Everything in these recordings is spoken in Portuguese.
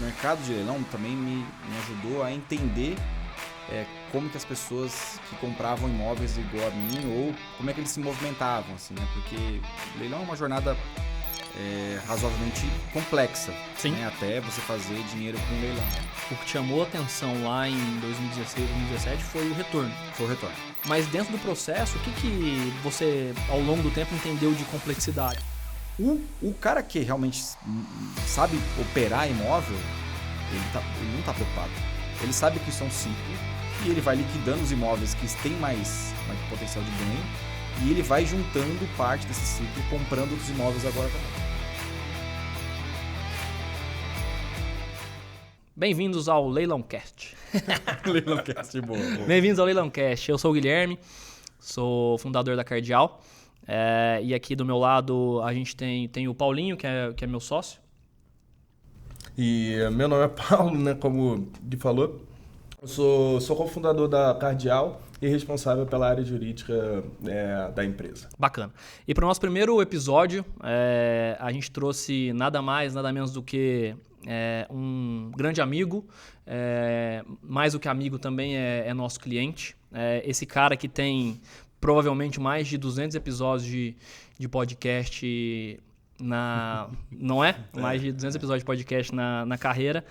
mercado de leilão também me ajudou a entender como que as pessoas que compravam imóveis igual a mim, ou como é que eles se movimentavam, assim, né? Porque leilão é uma jornada razoavelmente complexa, Sim. né? Até você fazer dinheiro com leilão. O que chamou a atenção lá em 2016, 2017 foi o retorno. Foi o retorno. Mas dentro do processo, o que você, ao longo do tempo, entendeu de complexidade? O cara que realmente sabe operar imóvel, ele não está preocupado. Ele sabe que isso é um ciclo e ele vai liquidando os imóveis que têm mais potencial de ganho e ele vai juntando parte desse ciclo, comprando outros imóveis agora também. Bem-vindos ao Leilãocast. Leilãocast, boa. Bem-vindos ao Leilãocast. Eu sou o Guilherme, sou fundador da Cardeal. E aqui do meu lado a gente tem o Paulinho, que é meu sócio. E meu nome é Paulo, né, como o Gui falou. Eu sou cofundador da Cardeal e responsável pela área jurídica da empresa. Bacana. E para o nosso primeiro episódio, a gente trouxe nada mais, nada menos do que um grande amigo, mais do que amigo também é nosso cliente. Esse cara que tem provavelmente mais de 200 episódios de podcast não é? Mais de 200 episódios de podcast na carreira.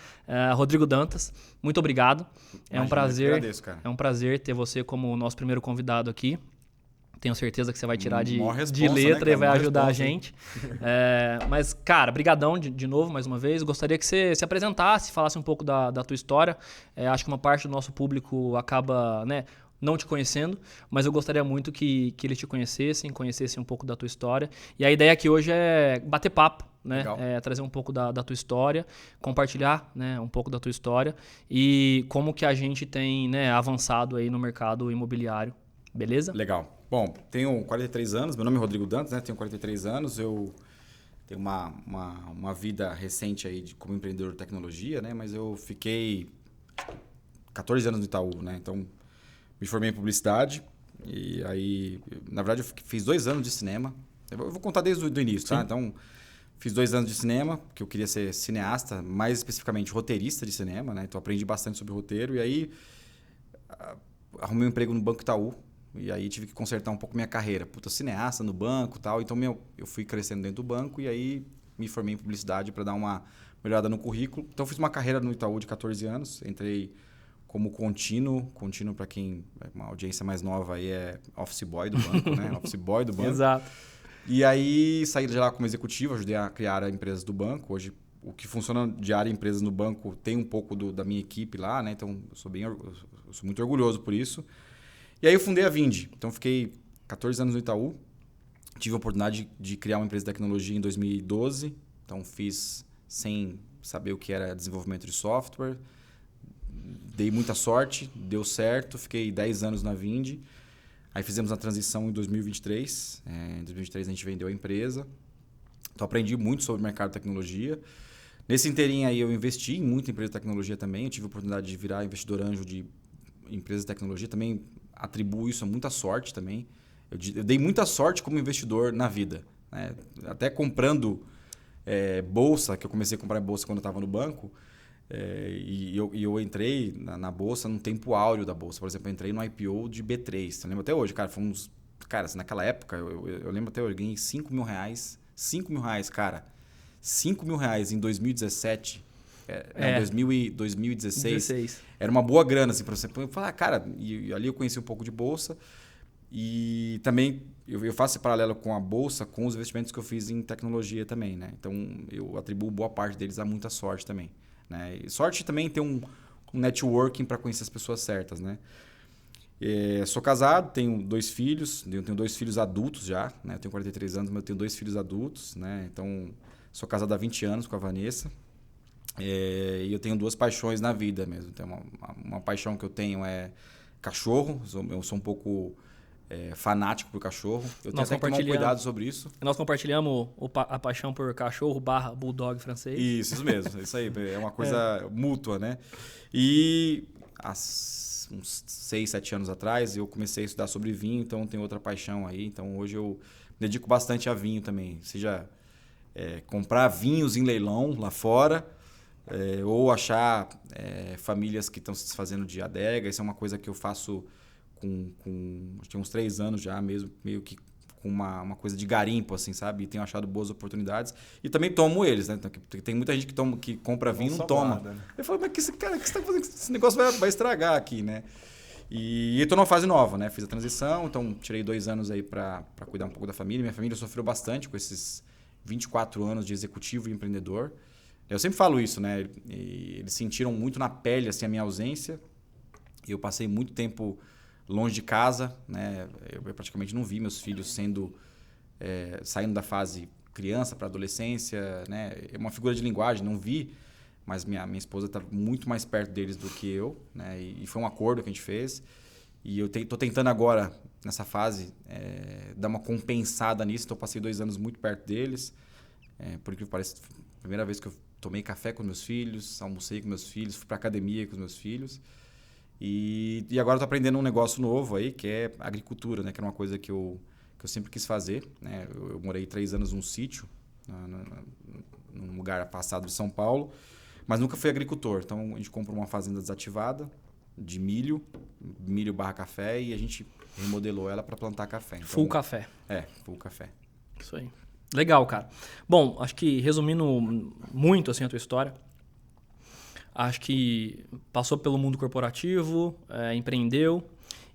Rodrigo Dantas, muito obrigado. É um prazer. Agradeço, cara. É um prazer ter você como nosso primeiro convidado aqui. Tenho certeza que você vai tirar de letra, né, e vai ajudar a gente. Mas, cara, brigadão de novo, mais uma vez. Gostaria que você se apresentasse, falasse um pouco da tua história. Acho que uma parte do nosso público acaba, né, não te conhecendo, mas eu gostaria muito que eles te conhecessem um pouco da tua história. E a ideia aqui hoje é bater papo, né? Trazer um pouco da tua história, compartilhar, né, um pouco da tua história e como que a gente tem, né, avançado aí no mercado imobiliário. Beleza? Legal. Bom, tenho 43 anos, meu nome é Rodrigo Dantas, né? Tenho 43 anos, eu tenho uma vida recente aí como empreendedor de tecnologia, né? Mas eu fiquei 14 anos no Itaú, né? Então, me formei em publicidade e aí, na verdade, eu fiz 2 anos de cinema. Eu vou contar desde o início, tá? Então, fiz 2 anos de cinema, porque eu queria ser cineasta, mais especificamente roteirista de cinema, né? Então, aprendi bastante sobre roteiro e aí arrumei um emprego no Banco Itaú. E aí tive que consertar um pouco minha carreira. Puta, cineasta no banco e tal. Então eu fui crescendo dentro do banco e aí me formei em publicidade para dar uma melhorada no currículo. Então fiz uma carreira no Itaú de 14 anos. Entrei como contínuo. Contínuo, para quem uma audiência mais nova aí, é office boy do banco, né? Office boy do banco. Exato. E aí saí de lá como executivo, ajudei a criar empresas do banco. Hoje o que funciona de área empresas no banco tem um pouco da minha equipe lá, né? Então eu sou muito orgulhoso por isso. E aí eu fundei a Vindi. Então fiquei 14 anos no Itaú. Tive a oportunidade de criar uma empresa de tecnologia em 2012. Então fiz sem saber o que era desenvolvimento de software. Dei muita sorte, deu certo. Fiquei 10 anos na Vindi. Aí fizemos a transição em 2023. Em 2023 a gente vendeu a empresa. Então aprendi muito sobre o mercado de tecnologia. Nesse inteirinho aí eu investi em muita empresa de tecnologia também. Eu tive a oportunidade de virar investidor anjo de empresas de tecnologia. Também atribuo isso a muita sorte também. Eu dei muita sorte como investidor na vida, né? Até comprando bolsa, que eu comecei a comprar bolsa quando eu estava no banco, e eu entrei na bolsa no tempo áureo da bolsa. Por exemplo, eu entrei no IPO de B3. Eu lembro até hoje, cara, assim, naquela época, eu lembro até hoje, eu ganhei R$5 mil. R$5 mil, cara. R$5 mil em 2017. 2016. Era uma boa grana, assim, para você falar, cara, e ali eu conheci um pouco de bolsa e também eu faço esse paralelo com a bolsa, com os investimentos que eu fiz em tecnologia também, né? Então, eu atribuo boa parte deles a muita sorte também, né? E sorte também ter um networking para conhecer as pessoas certas, né? Sou casado, tenho 2 filhos, eu tenho 2 filhos adultos já, né? Eu tenho 43 anos, mas eu tenho 2 filhos adultos, né? Então, sou casado há 20 anos com a Vanessa. E eu tenho 2 paixões na vida mesmo. Então, uma paixão que eu tenho é cachorro. Eu sou um pouco fanático por cachorro. Eu tenho até que tomar um cuidado sobre isso. Nós compartilhamos a paixão por cachorro / bulldog francês. Isso mesmo. Isso aí. É uma coisa mútua, né? E há uns 6, 7 anos atrás eu comecei a estudar sobre vinho. Então, tenho outra paixão aí. Então, hoje eu me dedico bastante a vinho também. Seja comprar vinhos em leilão lá fora, ou achar famílias que estão se desfazendo de adega. Isso é uma coisa que eu faço acho que uns 3 anos já, mesmo, meio que com uma coisa de garimpo, assim, sabe? E tenho achado boas oportunidades. E também tomo eles, né? Então, tem muita gente que compra vinho e não toma. Nada, né? Eu falo, mas que você está fazendo? Esse negócio vai estragar aqui, né? E eu tô numa fase nova, né? Fiz a transição, então tirei 2 anos aí para cuidar um pouco da família. Minha família sofreu bastante com esses 24 anos de executivo e empreendedor. Eu sempre falo isso, né? E eles sentiram muito na pele, assim, a minha ausência. Eu passei muito tempo longe de casa, né? Eu praticamente não vi meus filhos saindo da fase criança para adolescência, né? É uma figura de linguagem, não vi, mas minha esposa está muito mais perto deles do que eu, né? E foi um acordo que a gente fez. E eu estou tentando agora, nessa fase, dar uma compensada nisso. Então, eu passei 2 anos muito perto deles. Por incrível que pareça, a primeira vez que eu tomei café com meus filhos, almocei com meus filhos, fui para academia com os meus filhos. E agora eu estou aprendendo um negócio novo aí, que é agricultura, né? Que era uma coisa que eu sempre quis fazer, né? Eu morei 3 anos num sítio, num lugar afastado de São Paulo, mas nunca fui agricultor. Então, a gente comprou uma fazenda desativada de milho / café, e a gente remodelou ela para plantar café. Então, full café. Full café. Isso aí. Legal, cara. Bom, acho que resumindo muito assim a tua história, acho que passou pelo mundo corporativo, empreendeu,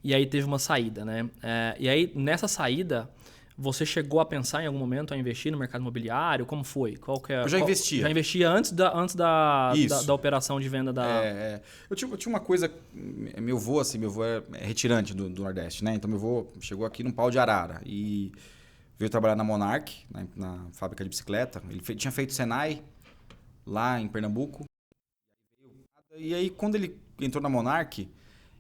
e aí teve uma saída, né? E aí, nessa saída, você chegou a pensar em algum momento a investir no mercado imobiliário? Como foi? Eu já investia. Já investia antes da operação de venda da... Eu tinha uma coisa... Meu avô é retirante do Nordeste, né? Então, meu avô chegou aqui num pau de arara e veio trabalhar na Monarch, na fábrica de bicicleta. Ele tinha feito Senai lá em Pernambuco. E aí, quando ele entrou na Monarch,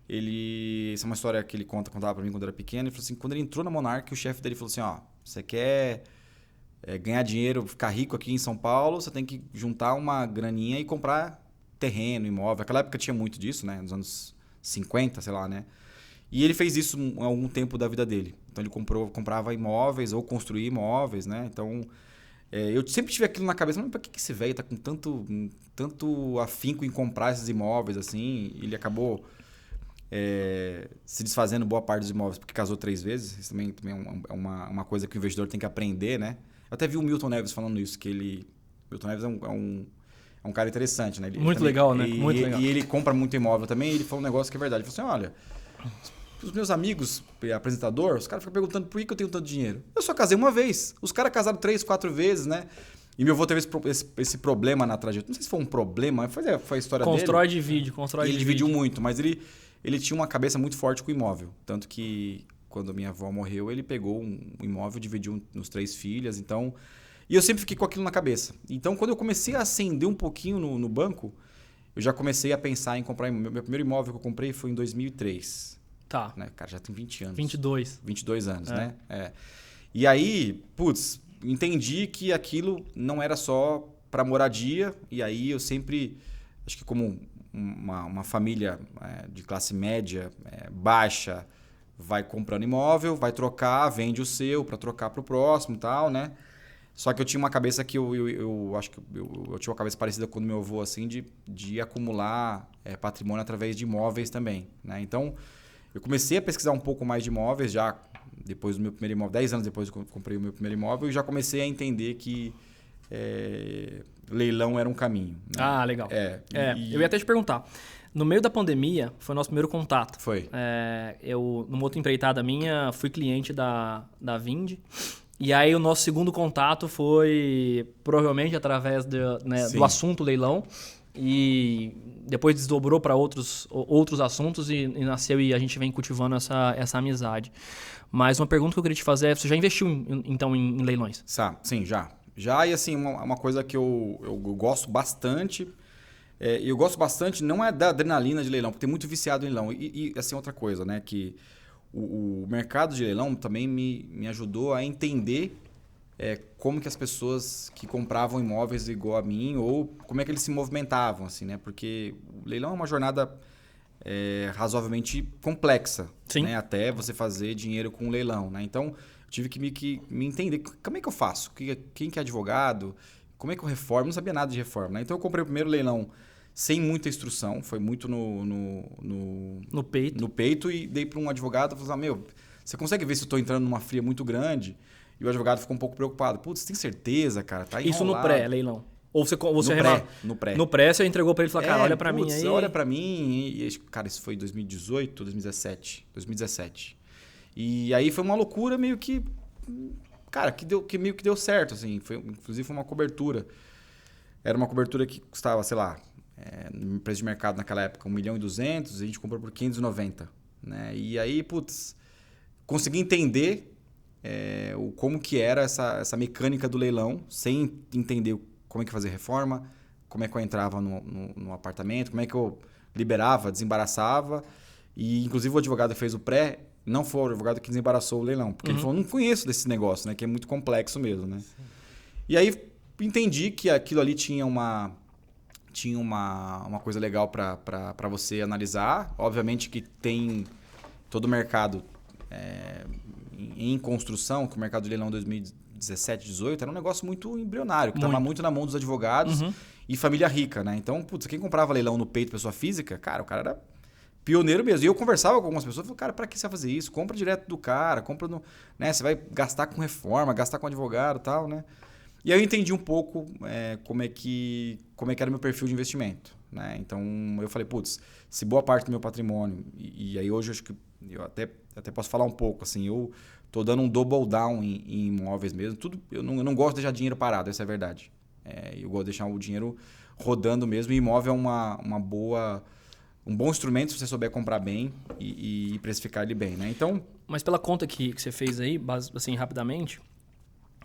essa é uma história que ele contava pra mim quando eu era pequeno. Ele falou assim, quando ele entrou na Monarch, o chefe dele falou assim, você quer ganhar dinheiro, ficar rico aqui em São Paulo, você tem que juntar uma graninha e comprar terreno, imóvel. Naquela época tinha muito disso, né? Nos anos 50, sei lá, né? E ele fez isso há algum tempo da vida dele. Então, ele comprava imóveis ou construía imóveis, né? Então... eu sempre tive aquilo na cabeça, mas por que esse velho tá com tanto afinco em comprar esses imóveis, assim? Ele acabou se desfazendo boa parte dos imóveis porque casou 3 vezes. Isso também é uma coisa que o investidor tem que aprender, né? Eu até vi o Milton Neves falando isso, que Milton Neves é um cara interessante, né? Muito legal, né? Muito legal. E ele compra muito imóvel também, e ele falou um negócio que é verdade. Ele falou assim, olha... Os meus amigos, apresentador, os caras ficam perguntando por que eu tenho tanto dinheiro. Eu só casei uma vez. Os caras casaram 3, 4 vezes, né? E meu avô teve esse problema na trajetória. Não sei se foi um problema, foi a história dele. Constrói e divide. Ele dividiu muito, mas ele tinha uma cabeça muito forte com o imóvel. Tanto que, quando minha avó morreu, ele pegou um imóvel, dividiu nos 3 filhas. Então, e eu sempre fiquei com aquilo na cabeça. Então, quando eu comecei a acender um pouquinho no banco, eu já comecei a pensar em comprar. Meu primeiro imóvel que eu comprei foi em 2003. Tá. Né? Cara, já tem 20 anos. 22 anos, né? E aí, entendi que aquilo não era só para moradia. E aí eu sempre, acho que como uma família de classe média, baixa, vai comprando imóvel, vai trocar, vende o seu para trocar para o próximo e tal, né? Só que eu tinha uma cabeça que eu acho que eu tinha uma cabeça parecida com o do meu avô, assim, de acumular patrimônio através de imóveis também, né? Então... eu comecei a pesquisar um pouco mais de imóveis já depois do meu primeiro imóvel, 10 anos depois que eu comprei o meu primeiro imóvel, e já comecei a entender que leilão era um caminho. Né? Ah, legal. Eu ia até te perguntar. No meio da pandemia, foi o nosso primeiro contato. Foi. Eu, numa outra empreitada minha, fui cliente da Vindi. E aí o nosso segundo contato foi provavelmente através do assunto leilão. E depois desdobrou para outros assuntos e nasceu, e a gente vem cultivando essa amizade. Mas uma pergunta que eu queria te fazer é, você já investiu então em leilões? Sim, já. E assim, uma coisa que eu gosto bastante, eu gosto bastante não é da adrenalina de leilão, porque tem muito viciado em leilão. E assim, outra coisa, né, que o mercado de leilão também me ajudou a entender como que as pessoas que compravam imóveis igual a mim, ou como é que eles se movimentavam, assim, né? Porque o leilão é uma jornada razoavelmente complexa, né? Até você fazer dinheiro com um leilão, né? Então, eu tive que me entender como é que eu faço, quem que é advogado, como é que eu reformo? Não sabia nada de reforma, né? Então eu comprei o primeiro leilão sem muita instrução, foi muito no peito e dei para um advogado e falei, você consegue ver se eu estou entrando numa fria muito grande? E o advogado ficou um pouco preocupado. Putz, você tem certeza, cara? Tá enrolado. Isso no pré-leilão? Ou você No pré. No pré, você entregou para ele e falou, cara, olha para mim aí. Olha para mim. Cara, isso foi 2018, 2017. E aí foi uma loucura meio que... Cara, que meio que deu certo, assim. Inclusive foi uma cobertura. Era uma cobertura que custava, sei lá, no preço de mercado naquela época, 1.200.000, e a gente comprou por 590. Né? E aí, putz, consegui entender como que era essa mecânica do leilão, sem entender como é que fazia reforma, como é que eu entrava no apartamento, como é que eu liberava, desembaraçava. E, inclusive, o advogado que fez o pré, não foi o advogado que desembaraçou o leilão. Porque ele falou, não conheço desse negócio, né? Que é muito complexo mesmo, né? Sim. E aí, entendi que aquilo ali tinha uma coisa legal para você analisar. Obviamente que tem todo o mercado em construção, que o mercado de leilão 2017, 2018 era um negócio muito embrionário, que estava muito na mão dos advogados e família rica, né? Então, putz, quem comprava leilão no peito, pessoa física, cara, o cara era pioneiro mesmo. E eu conversava com algumas pessoas, falei, cara, pra que você vai fazer isso? Compra direto do cara, compra no... Né? Você vai gastar com reforma, gastar com advogado e tal, né? E aí eu entendi um pouco como é que era o meu perfil de investimento, né? Então, eu falei, putz, se boa parte do meu patrimônio... E aí hoje eu acho que eu até posso falar um pouco, assim, eu tô dando um double down em imóveis mesmo. Eu não gosto de deixar dinheiro parado, essa é a verdade. Eu gosto de deixar o dinheiro rodando mesmo. E imóvel é um bom instrumento se você souber comprar bem e precificar ele bem, né? Então... Mas pela conta que você fez aí, assim, rapidamente...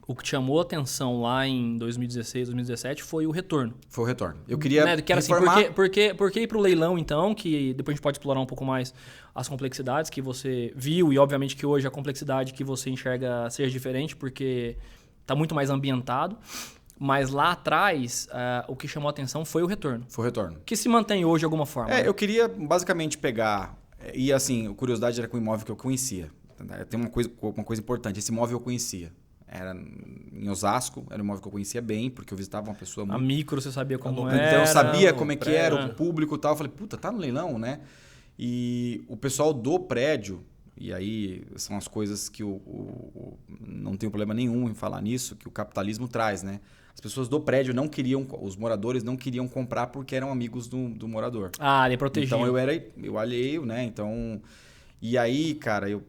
O que chamou a atenção lá em 2016, 2017 foi o retorno. Foi o retorno. Eu queria que era reformar... assim, por que ir para o leilão, então, que depois a gente pode explorar um pouco mais as complexidades que você viu e, obviamente, que hoje a complexidade que você enxerga seja diferente, porque está muito mais ambientado. Mas lá atrás, o que chamou a atenção foi o retorno. Foi o retorno. Que se mantém hoje de alguma forma. Né? Eu queria basicamente pegar... E, assim, a curiosidade era com o imóvel que eu conhecia. Tem uma coisa importante. Esse imóvel eu conhecia. Era em Osasco, era um imóvel que eu conhecia bem, porque eu visitava uma pessoa muito... A micro, você sabia como era. Então eu sabia como é que era o público e tal. Eu falei, puta, tá no leilão, né? E o pessoal do prédio, e aí são as coisas que não tenho problema nenhum em falar nisso, que o capitalismo traz, né? As pessoas do prédio não queriam, os moradores não queriam comprar porque eram amigos do morador. Ele protegia. Então eu alheio, né? Então... E aí, cara, eu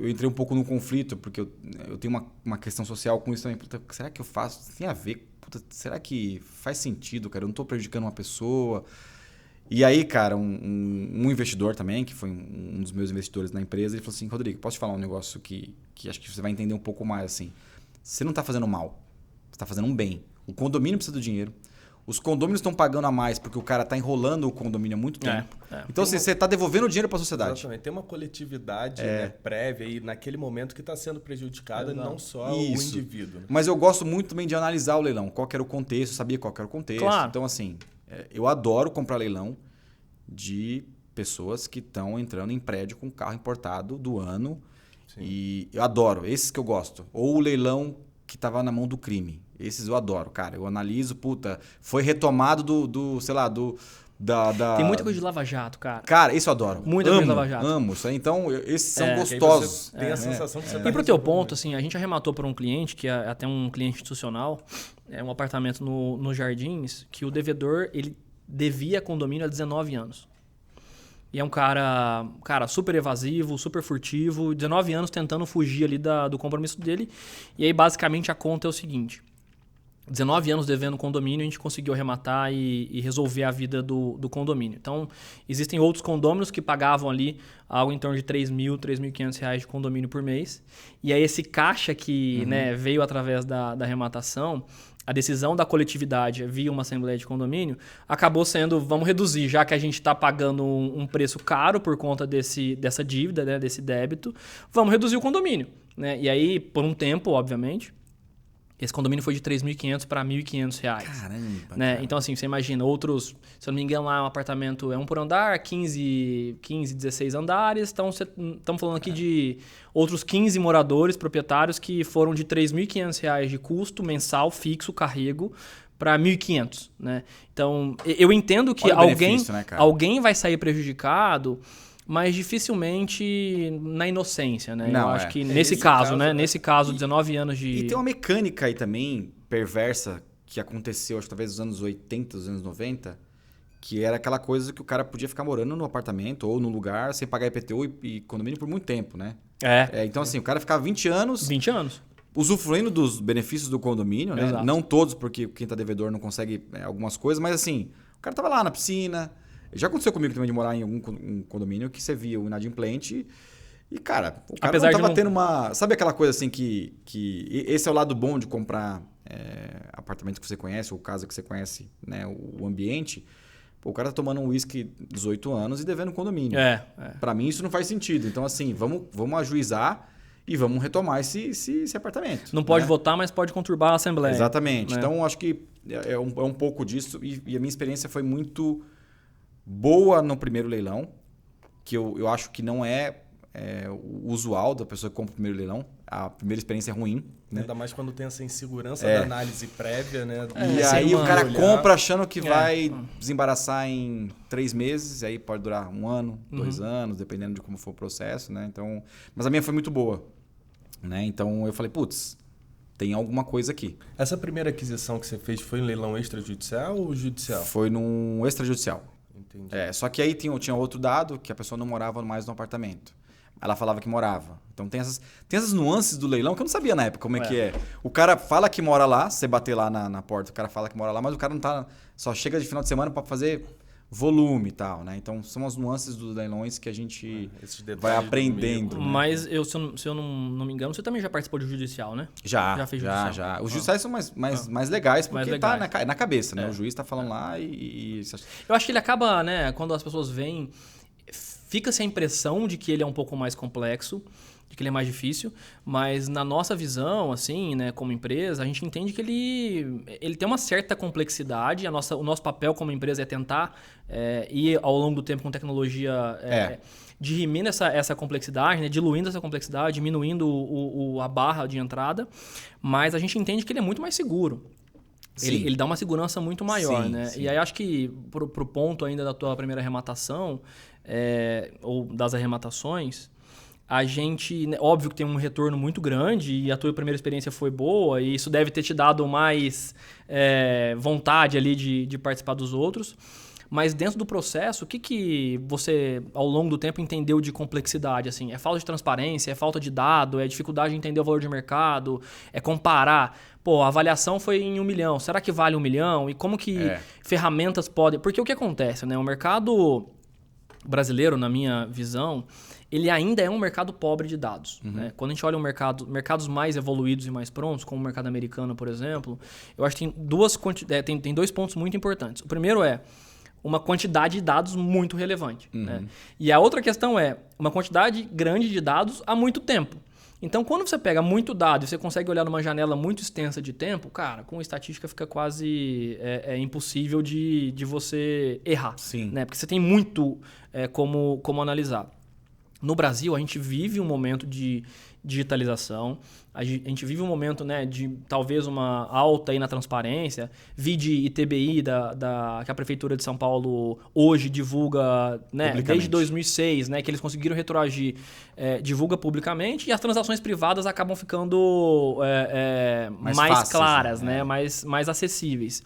entrei um pouco no conflito, porque eu tenho uma questão social com isso também. Puta, será que eu faço? Tem a ver? Puta, será que faz sentido, cara? Eu não tô prejudicando uma pessoa. E aí, cara, um investidor também, que foi um dos meus investidores na empresa, ele falou assim, Rodrigo, posso te falar um negócio que acho que você vai entender um pouco mais, assim. Você não tá fazendo mal, você tá fazendo um bem. O condomínio precisa do dinheiro. Os condôminos estão pagando a mais porque o cara está enrolando o condomínio há muito tempo. Então, você está devolvendo o dinheiro para a sociedade. Exatamente. Tem uma coletividade prévia aí naquele momento que está sendo prejudicada, não só o indivíduo. Né? Mas eu gosto muito também de analisar o leilão. Qual que era o contexto, eu sabia qual que era o contexto. Claro. Então, assim, eu adoro comprar leilão de pessoas que estão entrando em prédio com carro importado do ano. Sim. E eu adoro, esses que eu gosto. Ou o leilão que estava na mão do crime. Esses eu adoro, cara. Eu analiso, foi retomado Tem muita coisa de Lava Jato, cara. Cara, isso eu adoro. Muita coisa de Lava Jato. Amo isso aí. Então, esses são gostosos. Tem a sensação que você tá E pro teu ponto, assim, a gente arrematou por um cliente, que é até um cliente institucional, um apartamento nos Jardins, que o devedor, ele devia condomínio há 19 anos. E é um cara super evasivo, super furtivo, 19 anos tentando fugir ali do compromisso dele. E aí, basicamente, a conta é o seguinte. 19 anos devendo condomínio, a gente conseguiu arrematar e resolver a vida do condomínio. Então, existem outros condôminos que pagavam ali algo em torno de R$3.000, R$3.500 de condomínio por mês. E aí, esse caixa que veio através da arrematação, a decisão da coletividade via uma assembleia de condomínio, acabou sendo, vamos reduzir, já que a gente está pagando um preço caro por conta dessa dívida, né, desse débito, vamos reduzir o condomínio. Né? E aí, por um tempo, obviamente, esse condomínio foi de R$3.500 para R$1.500. Caramba! Né? Então, assim, você imagina, outros... Se eu não me engano, lá um apartamento é 1 por andar, 15, 16 andares. Então, estamos falando aqui de outros 15 moradores, proprietários, que foram de R$3.500 de custo mensal, fixo, carrego, para 1.500, né? Então, eu entendo que alguém vai sair prejudicado, mas dificilmente na inocência, né? Não, eu acho que nesse caso, né? Nesse caso, 19 anos de... E tem uma mecânica aí também perversa que aconteceu, acho que talvez nos anos 80, nos anos 90, que era aquela coisa que o cara podia ficar morando no apartamento ou no lugar sem pagar IPTU e condomínio por muito tempo, né? Então, assim, o cara ficava 20 anos... 20 anos. Usufruindo dos benefícios do condomínio, né? Exato. Não todos, porque quem tá devedor não consegue algumas coisas, mas assim, o cara tava lá na piscina. Já aconteceu comigo também de morar em algum condomínio que você via o inadimplente e, cara, o cara não tava tendo uma... Sabe aquela coisa assim que esse é o lado bom de comprar apartamento que você conhece ou casa que você conhece, né? O ambiente. Pô, o cara tá tomando um uísque 18 anos e devendo condomínio. Pra mim isso não faz sentido. Então, assim, vamos ajuizar e vamos retomar esse apartamento. Não pode votar, mas pode conturbar a Assembleia. Exatamente. Então, acho que é um pouco disso. E a minha experiência foi muito boa no primeiro leilão, que eu acho que não é o usual da pessoa que compra o primeiro leilão. A primeira experiência é ruim. Né? Ainda mais quando tem essa insegurança da análise prévia, né? E aí o cara compra achando que vai desembaraçar em 3 meses, aí pode durar 1 ano, 2 anos, dependendo de como for o processo, né? Então, mas a minha foi muito boa, né? Então eu falei, putz, tem alguma coisa aqui. Essa primeira aquisição que você fez foi em leilão extrajudicial ou judicial? Foi num extrajudicial. Entendi. Só que aí tinha outro dado, que a pessoa não morava mais no apartamento. Ela falava que morava. Então tem essas nuances do leilão que eu não sabia na época como é que é. O cara fala que mora lá, você bater lá na porta, o cara fala que mora lá, mas o cara não tá... Só chega de final de semana para fazer volume e tal, né? Então são as nuances dos leilões que a gente vai aprendendo. Né? Mas se eu não me engano, você também já participou de judicial, né? Já fez judicial. Já. Os judiciais são mais legais porque tá na cabeça, né? O juiz tá falando lá e... Eu acho que ele acaba, né? Quando as pessoas veem... Fica-se a impressão de que ele é um pouco mais complexo, de que ele é mais difícil, mas na nossa visão, assim, né, como empresa, a gente entende que ele tem uma certa complexidade. O nosso papel como empresa é tentar ir ao longo do tempo com tecnologia dirimindo essa complexidade, né, diluindo essa complexidade, diminuindo a barra de entrada, mas a gente entende que ele é muito mais seguro. Ele dá uma segurança muito maior, né? Sim. E aí acho que pro ponto ainda da tua primeira arrematação, ou das arrematações, a gente, né, óbvio que tem um retorno muito grande e a tua primeira experiência foi boa e isso deve ter te dado mais vontade ali de participar dos outros. Mas dentro do processo, o que você, ao longo do tempo, entendeu de complexidade? Assim, é falta de transparência, é falta de dado, é dificuldade de entender o valor de mercado, é comparar. Pô, a avaliação foi em 1 milhão, será que vale 1 milhão? E como que ferramentas podem... Porque o que acontece, né? O mercado brasileiro, na minha visão, ele ainda é um mercado pobre de dados. Né? Quando a gente olha mercados mais evoluídos e mais prontos, como o mercado americano, por exemplo, eu acho que tem 2 pontos muito importantes. O primeiro é uma quantidade de dados muito relevante. Né? E a outra questão é uma quantidade grande de dados há muito tempo. Então, quando você pega muito dado e você consegue olhar numa janela muito extensa de tempo, cara, com estatística fica quase impossível de você errar. Sim. Né? Porque você tem muito como analisar. No Brasil, a gente vive um momento de digitalização, a gente vive um momento, né, de talvez uma alta aí na transparência, vide ITBI que a Prefeitura de São Paulo hoje divulga, né, desde 2006, né, que eles conseguiram retroagir, divulga publicamente e as transações privadas acabam ficando mais fáceis, claras, né, mais acessíveis.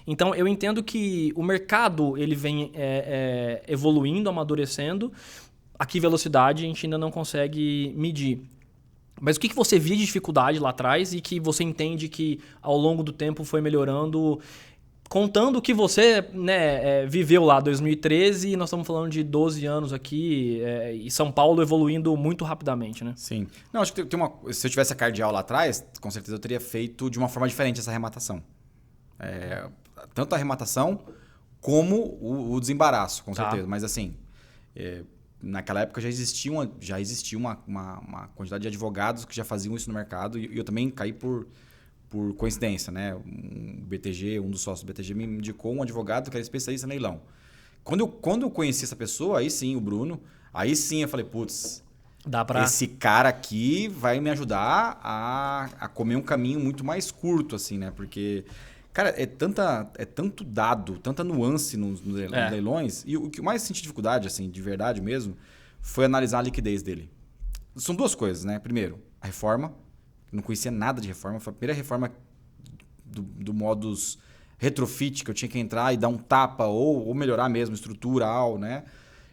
Então, eu entendo que o mercado ele vem evoluindo, amadurecendo. A que velocidade a gente ainda não consegue medir. Mas o que você via de dificuldade lá atrás e que você entende que ao longo do tempo foi melhorando, contando que você, né, viveu lá em 2013 e nós estamos falando de 12 anos aqui e São Paulo evoluindo muito rapidamente, né? Sim. Não, acho que se eu tivesse a Cardeal lá atrás, com certeza eu teria feito de uma forma diferente essa arrematação. Tanto a arrematação como o desembaraço, com certeza. Mas assim... naquela época já existia uma quantidade de advogados que já faziam isso no mercado e eu também caí por coincidência, né? Um dos sócios do BTG me indicou um advogado que era especialista em leilão. Quando eu conheci essa pessoa, aí sim, o Bruno, aí sim eu falei, putz, esse cara aqui vai me ajudar a comer um caminho muito mais curto, assim, né? Porque, Cara, é tanto dado, tanta nuance nos leilões. E o que mais senti dificuldade, assim, de verdade mesmo, foi analisar a liquidez dele. São duas coisas, né? Primeiro, a reforma. Não conhecia nada de reforma. Foi a primeira reforma do modus retrofit, que eu tinha que entrar e dar um tapa ou melhorar mesmo estrutural, né?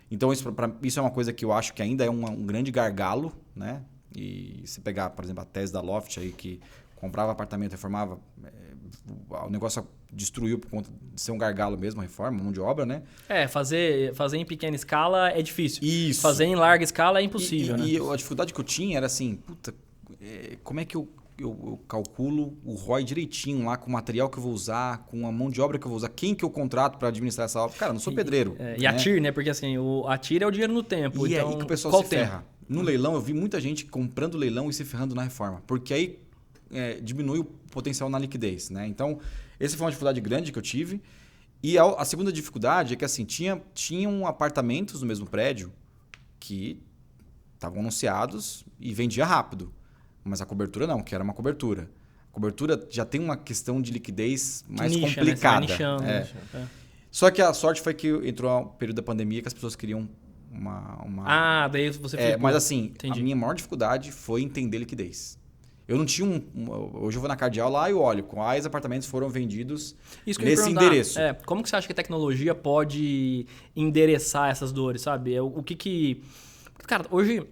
Então, isso é uma coisa que eu acho que ainda é um grande gargalo, né? E se pegar, por exemplo, a tese da Loft aí, que comprava apartamento, reformava, o negócio destruiu por conta de ser um gargalo mesmo, a reforma, mão de obra, né? Fazer em pequena escala é difícil. Isso. Fazer em larga escala é impossível, né? E a dificuldade que eu tinha era assim, puta, como é que eu calculo o ROI direitinho lá com o material que eu vou usar, com a mão de obra que eu vou usar, quem que eu contrato para administrar essa obra? Cara, eu não sou pedreiro. E a TIR, né? Porque assim, a TIR é o dinheiro no tempo. E então, é aí que o pessoal se ferra. No leilão, eu vi muita gente comprando leilão e se ferrando na reforma. Porque aí diminui o potencial na liquidez, né? Então, essa foi uma dificuldade grande que eu tive. E a segunda dificuldade é que assim, tinham apartamentos no mesmo prédio que estavam anunciados e vendia rápido. Mas a cobertura não, que era uma cobertura. A cobertura já tem uma questão de liquidez mais complicada. Né? Você vai nichando. Só que a sorte foi que entrou o período da pandemia que as pessoas queriam daí você ficou... Mas assim, Entendi. A minha maior dificuldade foi entender liquidez. Eu não tinha hoje eu vou na Cardeal lá e olho quais apartamentos foram vendidos nesse endereço. Como que você acha que a tecnologia pode endereçar essas dores, sabe? O que... Cara, hoje,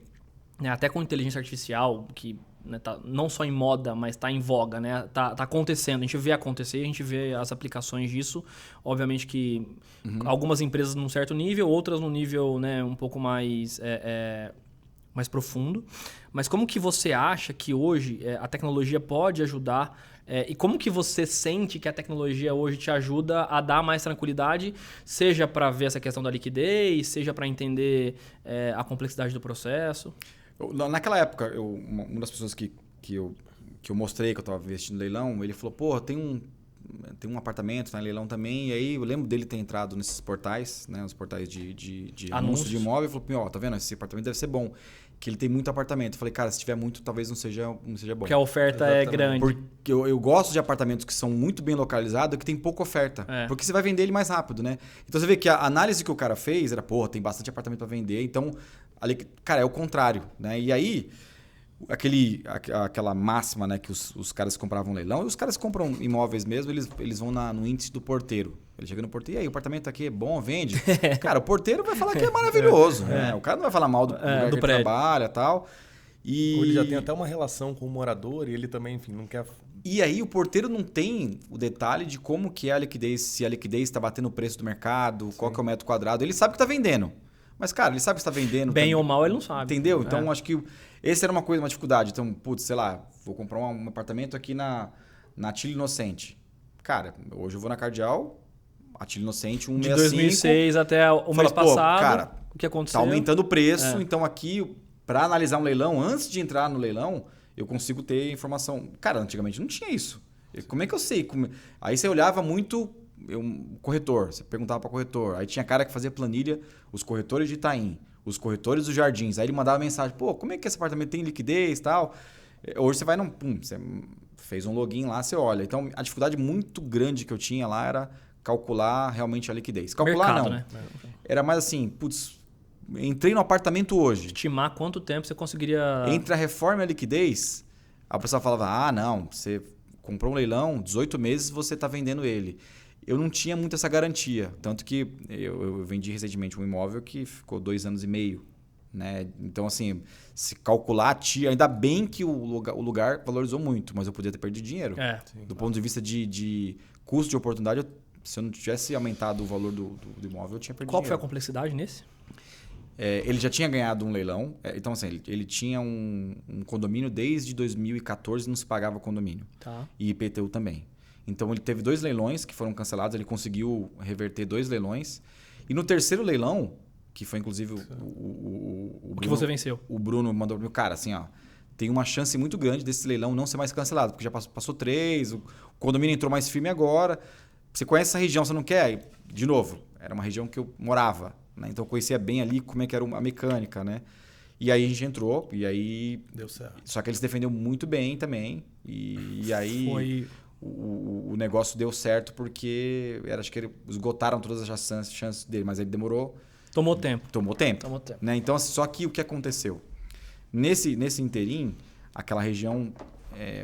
né, até com inteligência artificial, que... Né, tá não só em moda, mas está em voga, né? Tá acontecendo, a gente vê acontecer, a gente vê as aplicações disso. Obviamente que algumas empresas num certo nível, outras num nível, né, um pouco mais profundo. Mas como que você acha que hoje a tecnologia pode ajudar e como que você sente que a tecnologia hoje te ajuda a dar mais tranquilidade, seja para ver essa questão da liquidez, seja para entender a complexidade do processo? Naquela época, uma das pessoas que eu mostrei que eu estava investindo no leilão, ele falou, pô, tem um apartamento, tá em leilão também, e aí eu lembro dele ter entrado nesses portais, né, os portais de anúncio de imóvel, e falou, tá vendo, esse apartamento deve ser bom, que ele tem muito apartamento. Eu falei, cara, se tiver muito, talvez não seja bom. Porque a oferta é grande. Porque eu gosto de apartamentos que são muito bem localizados, que tem pouca oferta, porque você vai vender ele mais rápido, né? Então você vê que a análise que o cara fez era, tem bastante apartamento para vender, então... Ali, cara, é o contrário, né? E aí, aquela máxima, né, que os caras compravam leilão, e os caras compram imóveis mesmo, eles vão no índice do porteiro. Ele chega no porteiro, e aí, o apartamento aqui é bom, vende? Cara, o porteiro vai falar que é maravilhoso, né? O cara não vai falar mal do lugar que ele trabalha e tal. Ou ele já tem até uma relação com o morador e ele também, enfim, não quer... E aí o porteiro não tem o detalhe de como que é a liquidez, se a liquidez está batendo o preço do mercado, qual que é o metro quadrado. Ele sabe que está vendendo. Mas, cara, ele sabe que está vendendo. Bem ou mal, ele não sabe. Entendeu? Então, acho que essa era uma dificuldade. Então, putz, sei lá, vou comprar um apartamento aqui na Tila Inocente. Cara, hoje eu vou na Cardeal, a Tila Inocente, 165. De 2006 até o mês passado, cara, o que aconteceu? Tá aumentando o preço, então aqui, para analisar um leilão, antes de entrar no leilão, eu consigo ter informação. Cara, antigamente não tinha isso. Como é que eu sei? Aí você olhava muito... corretor, você perguntava para o corretor, aí tinha cara que fazia planilha, os corretores de Itaim, os corretores dos Jardins, aí ele mandava mensagem, como é que esse apartamento tem liquidez e tal? Hoje você vai você fez um login lá, você olha. Então a dificuldade muito grande que eu tinha lá era calcular realmente a liquidez. Calcular mercado, não, né? Era mais assim, entrei no apartamento hoje. Estimar quanto tempo você conseguiria... Entre a reforma e a liquidez, a pessoa falava, não, você comprou um leilão, 18 meses você está vendendo ele. Eu não tinha muito essa garantia. Tanto que eu vendi recentemente um imóvel que ficou 2 anos e meio. Né? Então, assim, se calcular, ainda bem que o lugar valorizou muito, mas eu podia ter perdido dinheiro. Do ponto de vista de custo de oportunidade, se eu não tivesse aumentado o valor do imóvel, eu tinha perdido dinheiro. Qual foi a complexidade nesse? Ele já tinha ganhado um leilão. Então, assim, ele tinha um condomínio desde 2014, não se pagava condomínio. Tá. E IPTU também. Então, ele teve 2 leilões que foram cancelados. Ele conseguiu reverter 2 leilões. E no terceiro leilão, que foi inclusive o Bruno, que você venceu. O Bruno mandou para mim, cara, assim, tem uma chance muito grande desse leilão não ser mais cancelado, porque já passou 3, o condomínio entrou mais firme agora. Você conhece essa região, você não quer? De novo, era uma região que eu morava, né? Então eu conhecia bem ali como é que era a mecânica, né? E aí a gente entrou, e aí... Deu certo. Só que eles defenderam muito bem também. E aí o negócio deu certo porque acho que esgotaram todas as chances dele, mas ele demorou... Tomou tempo. Né? Então, só que o que aconteceu? Nesse interim, aquela região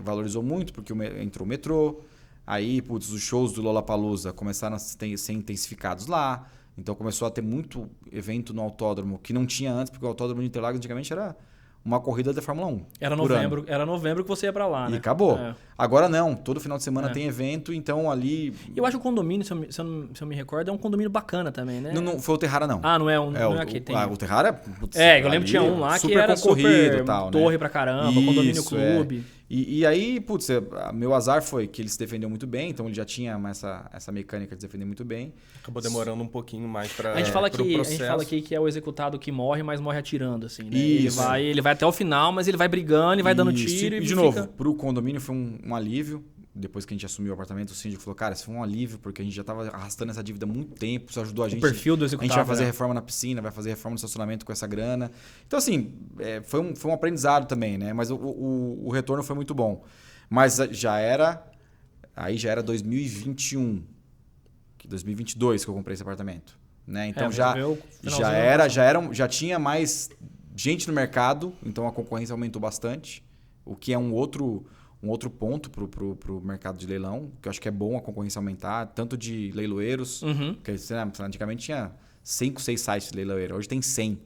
valorizou muito porque entrou o metrô, aí os shows do Lollapalooza começaram a ser intensificados lá, então começou a ter muito evento no autódromo que não tinha antes, porque o autódromo de Interlagos antigamente era uma corrida da Fórmula 1. Era novembro que você ia pra lá, né? E acabou. Agora não, todo final de semana tem evento, então ali... Eu acho que o condomínio, se eu me recordo, é um condomínio bacana também, né? Não foi o Terrara, não. Ah, não é aqui. O Terrara... eu lembro que tinha um lá que era super tal, torre né? pra caramba, condomínio clube. E aí, meu azar foi que ele se defendeu muito bem, então ele já tinha essa mecânica de se defender muito bem. Acabou demorando um pouquinho mais para a gente fala aqui que é o executado que morre, mas morre atirando, assim, né? Isso. Ele vai até o final, mas ele vai brigando e vai dando tiro. E de novo, pro condomínio foi um alívio. Depois que a gente assumiu o apartamento, o síndico falou, cara, isso foi um alívio, porque a gente já estava arrastando essa dívida há muito tempo, isso ajudou a gente. O perfil do executado. A gente vai fazer reforma na piscina, vai fazer reforma no estacionamento com essa grana. Então, assim, foi um aprendizado também, né? Mas o retorno foi muito bom. Mas já era 2021, 2022 que eu comprei esse apartamento, né? Então já tinha mais gente no mercado, então a concorrência aumentou bastante, o que é um outro ponto pro mercado de leilão, que eu acho que é bom a concorrência aumentar, tanto de leiloeiros, porque antigamente tinha 5, 6 sites de leiloeiro, hoje tem 100.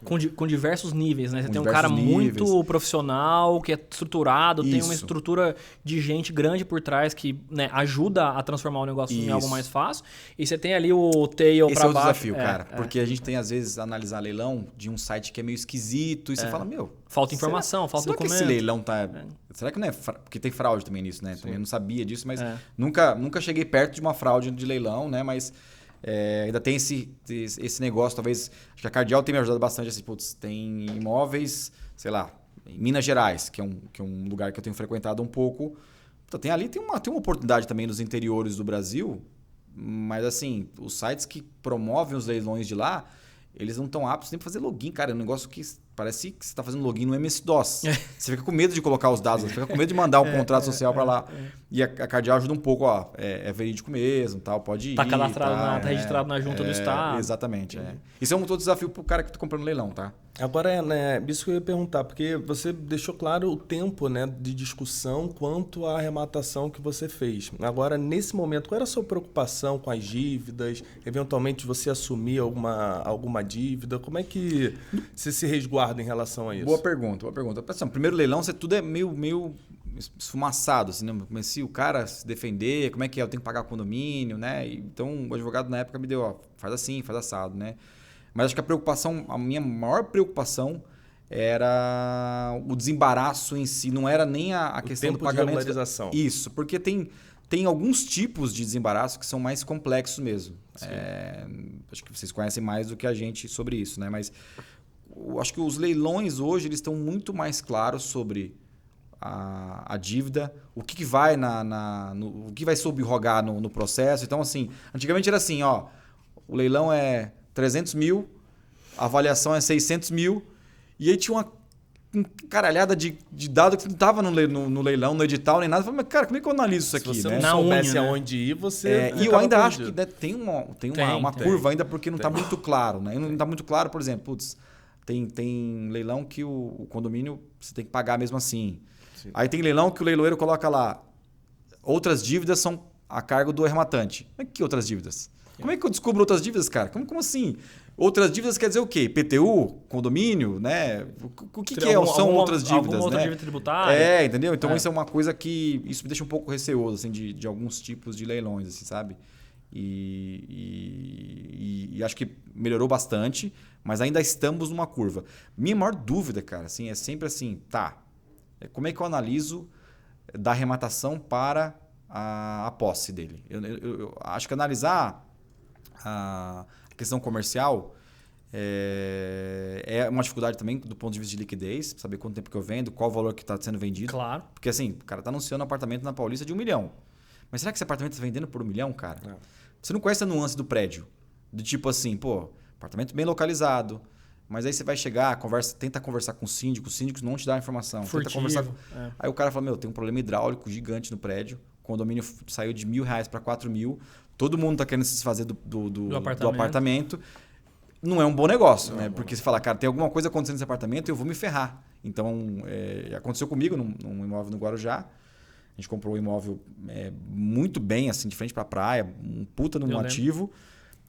Com diversos níveis, né? Você tem um cara muito profissional, que é estruturado, tem uma estrutura de gente grande por trás que, né, ajuda a transformar o negócio em algo mais fácil. E você tem ali o tail para baixo. Esse é o desafio, cara. Porque a gente tem, às vezes, analisar leilão de um site que é meio esquisito e você fala, falta informação, falta documento. Será que esse leilão tá... Será que não é... Porque tem fraude também nisso, né? Sim. Também não sabia disso, mas nunca cheguei perto de uma fraude de leilão, né? Mas... ainda tem esse negócio, talvez... Acho que a Cardial tem me ajudado bastante. Assim, tem imóveis, sei lá, em Minas Gerais, que é um lugar que eu tenho frequentado um pouco. Tem uma oportunidade também nos interiores do Brasil, mas assim, os sites que promovem os leilões de lá, eles não estão aptos nem para fazer login, cara. É um negócio que parece que você está fazendo login no MS-DOS. Você fica com medo de colocar os dados, você fica com medo de mandar um contrato social para lá. E a Cardial ajuda um pouco, é verídico mesmo, tal, pode ir. Tá cadastrado, tá registrado na junta do Estado. Exatamente. Isso é um outro desafio pro cara que tá comprando leilão, tá? Agora, né, isso que eu ia perguntar, porque você deixou claro o tempo, né, de discussão quanto à arrematação que você fez. Agora, nesse momento, qual era a sua preocupação com as dívidas? Eventualmente, você assumir alguma dívida? Como é que você se resguarda em relação a isso? Boa pergunta. Primeiro leilão, tudo é meio esfumaçado, assim, né? Comecei o cara se defender, como é que é? Eu tenho que pagar condomínio, né? Então, o advogado na época me deu, faz assim, faz assado, né? Mas acho que a minha maior preocupação era o desembaraço em si, não era nem a questão do pagamento. De regularização. Isso, porque tem alguns tipos de desembaraço que são mais complexos mesmo. Acho que vocês conhecem mais do que a gente sobre isso, né? Mas acho que os leilões hoje eles estão muito mais claros sobre a dívida, o que vai o que vai subrogar no processo. Então, assim, antigamente era assim, o leilão é 300 mil, a avaliação é 600 mil, e aí tinha uma caralhada de dado que não estava no leilão, no edital, nem nada. Eu falei, mas cara, como é que eu analiso isso aqui? Se você não soubesse aonde ir, você... E eu ainda acho que tem uma curva ainda, porque não está muito claro. Né? Não está muito claro, por exemplo, tem leilão que o condomínio você tem que pagar mesmo assim. Sim. Aí tem leilão que o leiloeiro coloca lá, outras dívidas são a cargo do arrematante. Mas que outras dívidas? Como é que eu descubro outras dívidas, cara? Como assim? Outras dívidas quer dizer o quê? PTU, condomínio, né? O que são outras dívidas, alguma outra né? dívida tributária. Entendeu? Então isso é uma coisa que... Isso me deixa um pouco receoso, assim, de alguns tipos de leilões, assim, sabe? E acho que melhorou bastante, mas ainda estamos numa curva. Minha maior dúvida, cara, assim, é sempre assim, como é que eu analiso da arrematação para a posse dele? Eu acho que analisar a questão comercial é uma dificuldade também do ponto de vista de liquidez, saber quanto tempo que eu vendo, qual o valor que está sendo vendido. Claro. Porque assim, o cara está anunciando um apartamento na Paulista de 1 milhão. Mas será que esse apartamento está vendendo por 1 milhão, cara? Você não conhece a nuance do prédio. Do tipo assim, apartamento bem localizado, mas aí você vai chegar, tenta conversar com os síndicos não te dão a informação. Furtivo. Aí o cara fala, tem um problema hidráulico gigante no prédio, condomínio saiu de R$1.000 para 4.000, todo mundo tá querendo se desfazer do apartamento. Não é um bom negócio, né? Porque você fala, cara, tem alguma coisa acontecendo nesse apartamento e eu vou me ferrar. Então, aconteceu comigo num imóvel no Guarujá. A gente comprou um imóvel muito bem, assim, de frente para a praia, um puta num ativo.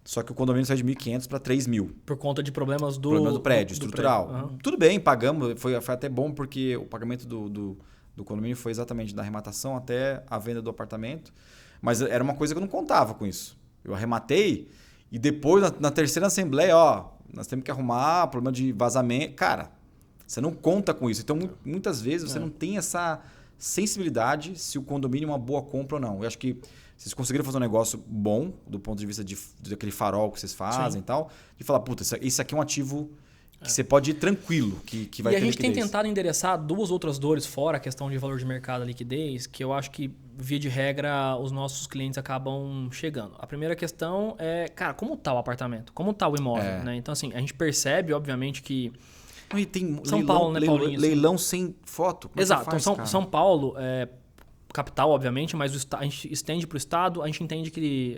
Só que o condomínio saiu de 1.500 para 3.000. Por conta de problemas do prédio, estrutural. Prédio. Uhum. Tudo bem, pagamos. Foi até bom porque o pagamento do condomínio foi exatamente da arrematação até a venda do apartamento. Mas era uma coisa que eu não contava com isso. Eu arrematei e depois, na terceira assembleia, nós temos que arrumar problema de vazamento. Cara, você não conta com isso. Então, muitas vezes, você não tem essa sensibilidade se o condomínio é uma boa compra ou não. Eu acho que vocês conseguiram fazer um negócio bom, do ponto de vista daquele farol que vocês fazem e tal, de falar, puta, isso aqui é um ativo que você pode ir tranquilo, que vai ter liquidez. E a gente tem tentado endereçar duas outras dores, fora a questão de valor de mercado e liquidez, que eu acho que, via de regra, os nossos clientes acabam chegando. A primeira questão é, cara, como está o apartamento? Como está o imóvel? Né? Então, assim, a gente percebe, obviamente, que... E tem São Paulo, né, Paulinho? Leilão sem foto. Exato. Então, São Paulo, capital, obviamente, mas a gente estende para o estado, a gente entende que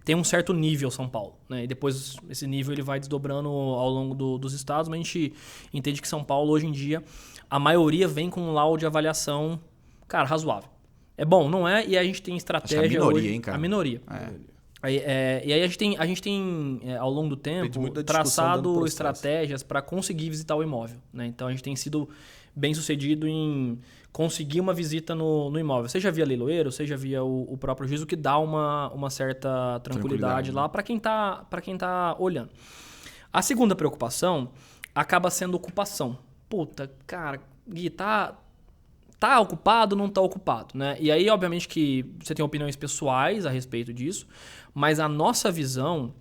tem um certo nível São Paulo. Né? E depois esse nível ele vai desdobrando ao longo dos estados, mas a gente entende que São Paulo, hoje em dia, a maioria vem com um laudo de avaliação, cara, razoável. É bom, não é? E a gente tem estratégia... Acho que a minoria, hoje, hein, cara? A minoria. E aí a gente tem ao longo do tempo, traçado estratégias para conseguir visitar o imóvel. Né? Então, a gente tem sido bem sucedido em conseguir uma visita no imóvel. Seja via leiloeiro, seja via o próprio juiz, o que dá uma certa tranquilidade lá para quem tá olhando. A segunda preocupação acaba sendo ocupação. Puta, cara, Gui, tá ocupado ou não tá ocupado, né? E aí, obviamente, que você tem opiniões pessoais a respeito disso, mas a nossa visão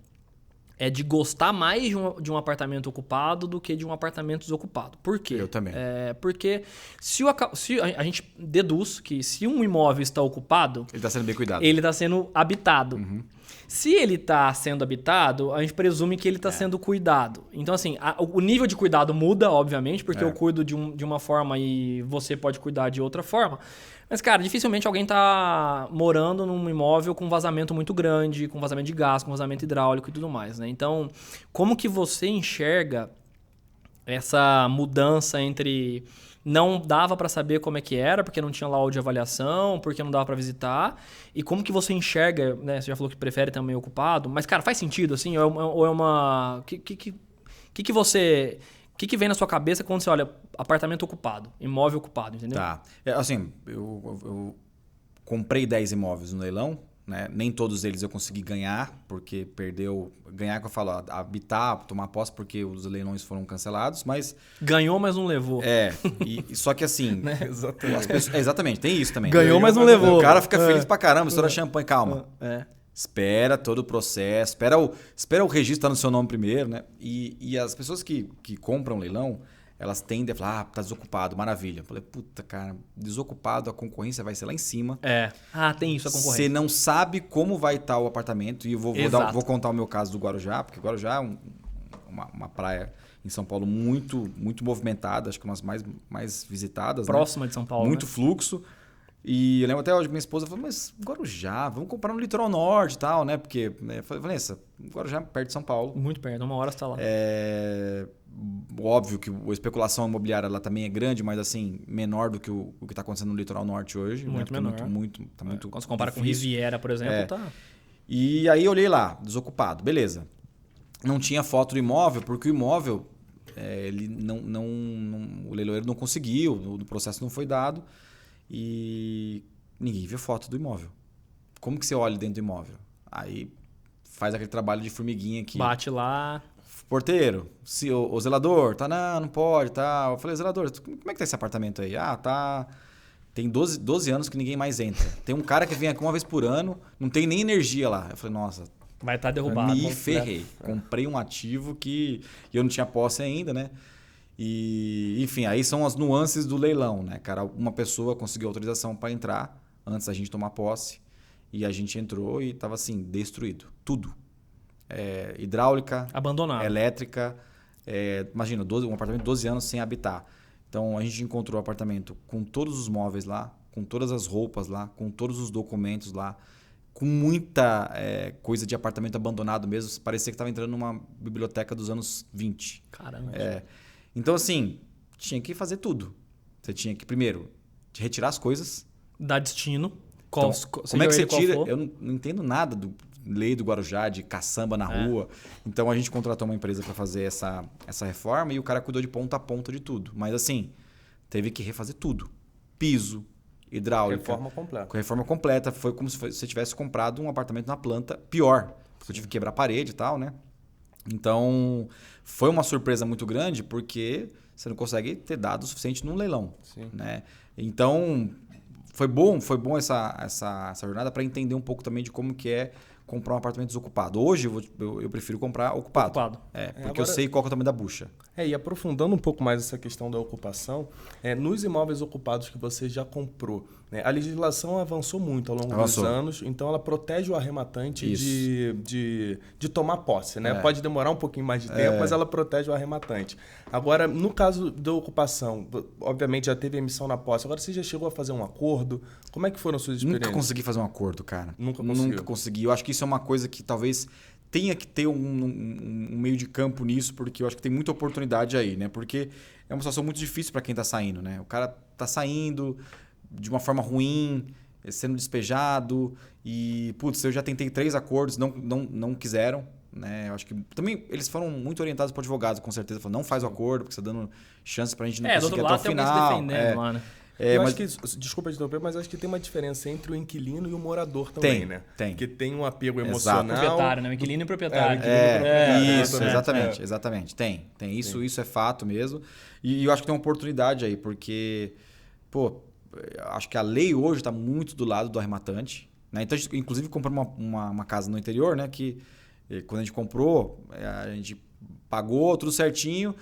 é de gostar mais de um apartamento ocupado do que de um apartamento desocupado. Por quê? Eu também. Porque se a gente deduz que se um imóvel está ocupado... Ele está sendo bem cuidado. Ele está sendo habitado. Uhum. Se ele está sendo habitado, a gente presume que ele está sendo cuidado. Então, assim, o nível de cuidado muda, obviamente, porque eu cuido de uma forma e você pode cuidar de outra forma. Mas, cara, dificilmente alguém está morando num imóvel com vazamento muito grande, com vazamento de gás, com vazamento hidráulico e tudo mais, né? Então, como que você enxerga essa mudança entre... Não dava para saber como é que era, porque não tinha laudo de avaliação, porque não dava para visitar. E como que você enxerga, né? Você já falou que prefere também ocupado, mas, cara, faz sentido, assim? Ou é uma... O que vem na sua cabeça quando você olha apartamento ocupado, imóvel ocupado, entendeu? Tá. Assim, eu comprei 10 imóveis no leilão, né? Nem todos eles eu consegui ganhar, porque perdeu... Ganhar, que eu falo, habitar, tomar posse, porque os leilões foram cancelados, mas... Ganhou, mas não levou. Só que assim... Né? Exatamente. Exatamente, tem isso também. Ganhou, mas não levou. O cara fica feliz pra caramba, estoura champanhe, calma. Espera todo o processo, espera o registro estar no seu nome primeiro, né? E as pessoas que compram leilão, elas tendem a falar, tá desocupado, maravilha. Eu falei, puta, cara, desocupado, a concorrência vai ser lá em cima. Tem isso, a concorrência. Você não sabe como vai estar o apartamento. E eu vou contar o meu caso do Guarujá, porque o Guarujá é uma praia em São Paulo muito, muito movimentada, acho que uma das mais visitadas. Próxima, né? De São Paulo, muito fluxo. E eu lembro até hoje, minha esposa falou, mas Guarujá, vamos comprar no litoral norte e tal, né? Porque, eu falei, Vanessa, Guarujá é perto de São Paulo. Muito perto, 1 hora você está lá. Óbvio que a especulação imobiliária lá também é grande, mas assim, menor do que o que está acontecendo no litoral norte hoje. Muito né? menor. Tá muito quando você compara difícil. Com Riviera, por exemplo, tá... E aí eu olhei lá, desocupado, beleza. Não tinha foto do imóvel, porque o imóvel, ele o leiloeiro não conseguiu, o processo não foi dado. E ninguém viu foto do imóvel. Como que você olha dentro do imóvel? Aí faz aquele trabalho de formiguinha aqui. Bate lá. Porteiro, o zelador, não pode, tá. Eu falei, zelador, como é que tá esse apartamento aí? Tá. Tem 12 anos que ninguém mais entra. Tem um cara que vem aqui uma vez por ano, não tem nem energia lá. Eu falei, nossa. Vai estar derrubado. Me ferrei. Comprei um ativo que eu não tinha posse ainda, né? E, enfim, aí são as nuances do leilão, né, cara? Uma pessoa conseguiu autorização para entrar antes da gente tomar posse e a gente entrou e estava assim, destruído. Tudo. Hidráulica, abandonado, elétrica. Imagina, um apartamento de 12 anos sem habitar. Então a gente encontrou o apartamento com todos os móveis lá, com todas as roupas lá, com todos os documentos lá, com muita coisa de apartamento abandonado mesmo. Parecia que estava entrando numa biblioteca dos anos 20. Caramba. Então, assim, tinha que fazer tudo. Você tinha que, primeiro, retirar as coisas. Dar destino. Então, como é que você tira? Eu não entendo nada do lei do Guarujá, de caçamba na rua. Então, a gente contratou uma empresa para fazer essa reforma e o cara cuidou de ponta a ponta de tudo. Mas, assim, teve que refazer tudo. Piso, hidráulica. Reforma completa. Com reforma completa. Foi como se você tivesse comprado um apartamento na planta pior. Porque eu tive que quebrar a parede e tal, né? Então, foi uma surpresa muito grande porque você não consegue ter dados suficiente num leilão. Sim. Né? Então, foi bom essa jornada para entender um pouco também de como que é comprar um apartamento desocupado. Hoje eu prefiro comprar ocupado. Porque agora, eu sei qual que é o tamanho da bucha. E aprofundando um pouco mais essa questão da ocupação, nos imóveis ocupados que você já comprou, né, a legislação avançou muito ao longo dos anos, então ela protege o arrematante de tomar posse. Né? Pode demorar um pouquinho mais de tempo, mas ela protege o arrematante. Agora, no caso da ocupação, obviamente já teve emissão na posse, agora você já chegou a fazer um acordo? Como é que foram as suas experiências? Nunca consegui fazer um acordo, cara. Nunca consegui. Eu acho que isso é uma coisa que talvez tenha que ter um meio de campo nisso, porque eu acho que tem muita oportunidade aí, né? Porque é uma situação muito difícil para quem está saindo, né? O cara está saindo de uma forma ruim, sendo despejado e, putz, eu já tentei 3 acordos, não quiseram, né? Eu acho que também eles foram muito orientados por advogados, com certeza. Falaram, não faz o acordo, porque você está dando chance para a gente não conseguir até o final. Tem alguém se defendendo lá, né? Acho que, desculpa te interromper, mas acho que tem uma diferença entre o inquilino e o morador também, né? Tem. Que tem um apego emocional. Proprietário, né? O inquilino e o proprietário. Isso, exatamente. Tem. Isso é fato mesmo. E eu acho que tem uma oportunidade aí, porque, acho que a lei hoje está muito do lado do arrematante. Né? Então, a gente, inclusive, comprou uma casa no interior, né? Que quando a gente comprou, a gente pagou tudo certinho.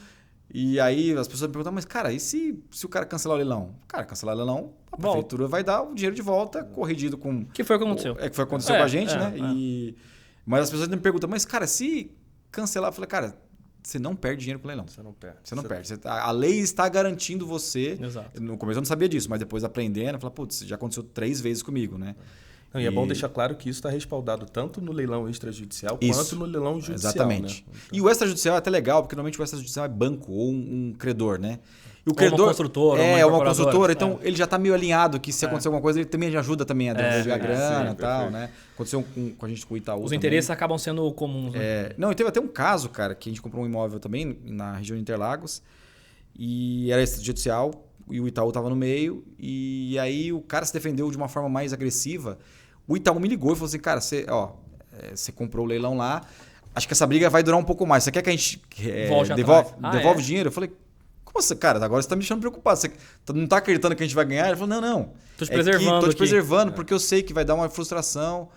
E aí as pessoas me perguntam, mas cara, e se o cara cancelar o leilão? Cara, cancelar o leilão, a prefeitura vai dar o dinheiro de volta, corrigido com... Que foi o que aconteceu. Que foi o que aconteceu com a gente, né? Mas as pessoas me perguntam, mas cara, se cancelar... Eu falei, cara, você não perde dinheiro com o leilão. Você não perde. A lei está garantindo você... Exato. No começo eu não sabia disso, mas depois aprendendo, eu falei, putz, já aconteceu 3 vezes comigo, né? E é bom deixar claro que isso está respaldado tanto no leilão extrajudicial quanto no leilão judicial. Exatamente. Né? E o extrajudicial é até legal, porque normalmente o extrajudicial é banco ou um credor, né? E o credor, uma construtora. Uma construtora. Então, ele já está meio alinhado que se acontecer alguma coisa, ele também ajuda também a devolver a grana e tal, né? Aconteceu com a gente com o Itaú. Os interesses acabam sendo comuns. Né? Não, e teve até um caso, cara, que a gente comprou um imóvel também na região de Interlagos e era extrajudicial e o Itaú estava no meio e aí o cara se defendeu de uma forma mais agressiva. O Itaú me ligou e falou assim, cara, você comprou o leilão lá, acho que essa briga vai durar um pouco mais. Você quer que a gente devolve o dinheiro? Eu falei, como assim, cara? Agora você está me deixando preocupado. Você não está acreditando que a gente vai ganhar? Ele falou, não. Tô te preservando porque eu sei que vai dar uma frustração.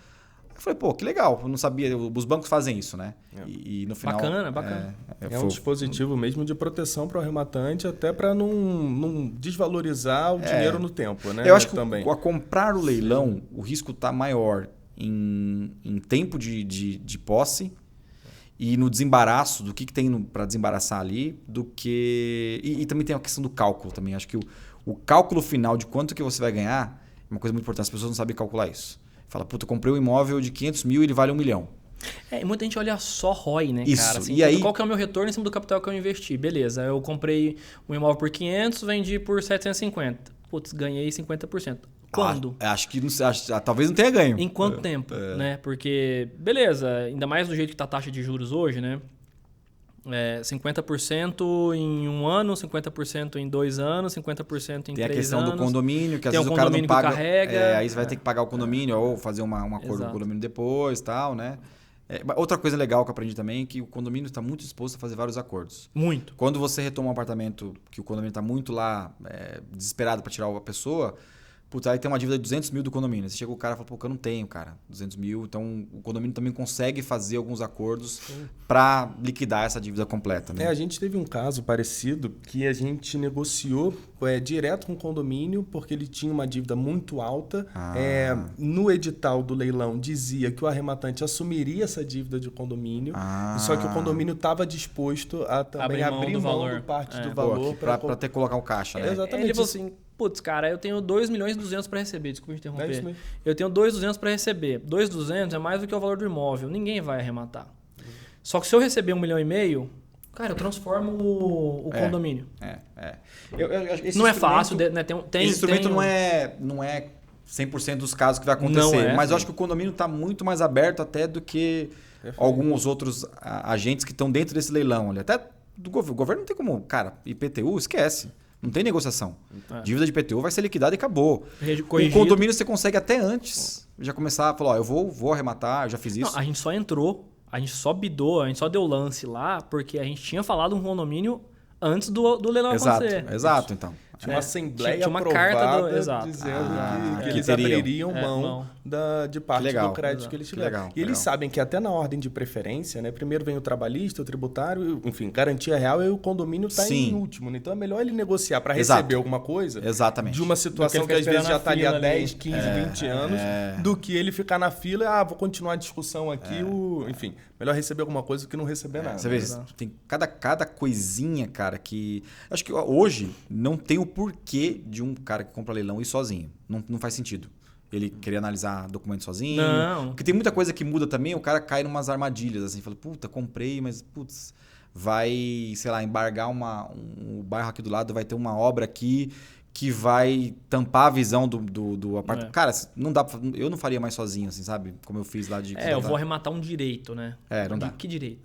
Eu falei, que legal. Eu não sabia. Os bancos fazem isso, né? E no final... Bacana. É um dispositivo mesmo de proteção para o arrematante, até para não desvalorizar o dinheiro no tempo, né? Eu acho que a comprar o leilão, o risco está maior em tempo de posse e no desembaraço, do que tem para desembaraçar ali, do que... E também tem a questão do cálculo também. Acho que o cálculo final de quanto que você vai ganhar é uma coisa muito importante. As pessoas não sabem calcular isso. Fala, eu comprei um imóvel de 500 mil e ele vale 1 milhão. E muita gente olha só ROI, né, isso. cara? Assim, e aí... Qual que é o meu retorno em cima do capital que eu investi? Beleza, eu comprei um imóvel por 500, vendi por 750. Putz, ganhei 50%. Quando? Acho que talvez não tenha ganho. Em quanto tempo, né? Porque, beleza, ainda mais do jeito que está a taxa de juros hoje, né? 50% em 1 ano, 50% em 2 anos, 50% em 3 anos. Tem a questão do condomínio, que às vezes o cara não paga. Aí você vai ter que pagar o condomínio ou fazer um acordo com o condomínio depois e tal, né? Outra coisa legal que eu aprendi também é que o condomínio está muito disposto a fazer vários acordos. Muito. Quando você retoma um apartamento que o condomínio está muito lá, desesperado para tirar a pessoa... Puta, aí tem uma dívida de 200 mil do condomínio. Você chega o cara e fala, eu não tenho, cara, 200 mil. Então, o condomínio também consegue fazer alguns acordos para liquidar essa dívida completa. Né? A gente teve um caso parecido que a gente negociou direto com o condomínio porque ele tinha uma dívida muito alta. No edital do leilão dizia que o arrematante assumiria essa dívida de condomínio. Só que o condomínio estava disposto a também abrir mão de parte do valor para ter que colocar um caixa. Né? Exatamente. Putz, cara, eu tenho 2.200.000 para receber, desculpa me interromper. É isso mesmo. Eu tenho 2.200 para receber. 2.200 é mais do que o valor do imóvel. Ninguém vai arrematar. Só que se eu receber 1,5 milhão, cara, eu transformo o condomínio. Não é fácil, né? Esse instrumento não é 100% dos casos que vai acontecer. Mas eu acho que o condomínio está muito mais aberto até do que alguns outros agentes que estão dentro desse leilão. Ali. Até do governo. O governo não tem como... Cara, IPTU, esquece. Não tem negociação. Dívida de IPTU vai ser liquidada e acabou. O condomínio você consegue até antes já começar a falar, eu vou arrematar, eu já fiz isso. Não, a gente só entrou, a gente só bidou, a gente só deu lance lá porque a gente tinha falado um condomínio antes do leilão acontecer. Exato, então. Tinha uma assembleia tinha uma carta dizendo que eles abririam mão de parte do crédito que eles tiveram. E eles sabem que até na ordem de preferência, né? Primeiro vem o trabalhista, o tributário, enfim, garantia real e o condomínio está em último. Então é melhor ele negociar para receber alguma coisa de uma situação que às vezes já está ali há 10, 15, 20 anos, do que ele ficar na fila e vou continuar a discussão aqui. Enfim, melhor receber alguma coisa do que não receber nada. Você vê, tem cada coisinha, cara, que... Acho que hoje não tem o porquê de um cara que compra leilão ir sozinho. Não faz sentido. Ele querer analisar documento sozinho. Não. Porque tem muita coisa que muda também, o cara cai em umas armadilhas, assim, fala, puta, comprei, mas, putz, vai, sei lá, embargar um bairro aqui do lado, vai ter uma obra aqui que vai tampar a visão do apartamento. Cara, não dá pra, eu não faria mais sozinho, assim, sabe? Como eu fiz lá de... eu vou arrematar um direito, né? Não dá. Que direito?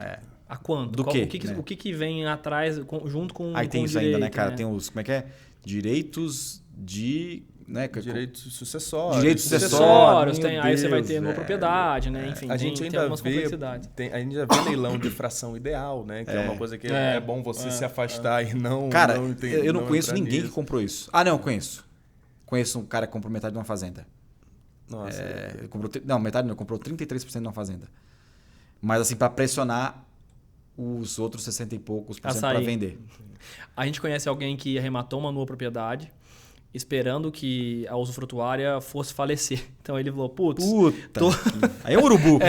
A quanto? Do quê? O que vem atrás, junto com Aí tem com isso direito, ainda, né, cara? Né? Tem os... Como é que é? Direitos de... Né? Direitos sucessórios. Direitos sucessórios. Aí você vai ter numa propriedade, né? Enfim, a gente tem ainda algumas complexidades. A gente já vê leilão de fração ideal, né? Que é uma coisa que é bom você se afastar e não... Cara, eu não conheço ninguém que comprou isso. Não, eu conheço. Conheço um cara que comprou metade de uma fazenda. Nossa. Metade não, comprou 33% de uma fazenda. Mas assim, para pressionar os outros 60 e poucos por cento para vender. A gente conhece alguém que arrematou uma nova propriedade esperando que a usufrutuária fosse falecer. Então ele falou, aí é um urubu.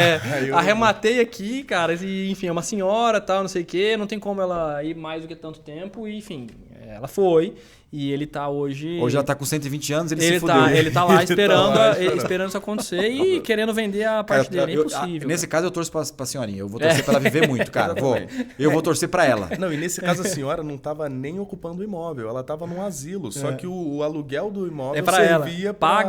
Arrematei aqui, cara, e enfim, é uma senhora, tal, não sei o quê, não tem como ela ir mais do que tanto tempo, e enfim, ela foi. E ele tá hoje... Hoje ela tá com 120 anos, ele se fudeu. Ele tá lá esperando isso acontecer e querendo vender a parte dele. É impossível. Nesse caso, eu torço pra senhorinha. Eu vou torcer pra ela viver muito, cara. Eu vou torcer pra ela. Não, e nesse caso a senhora não tava nem ocupando o imóvel. Ela tava num asilo. Só que o aluguel do imóvel servia pra...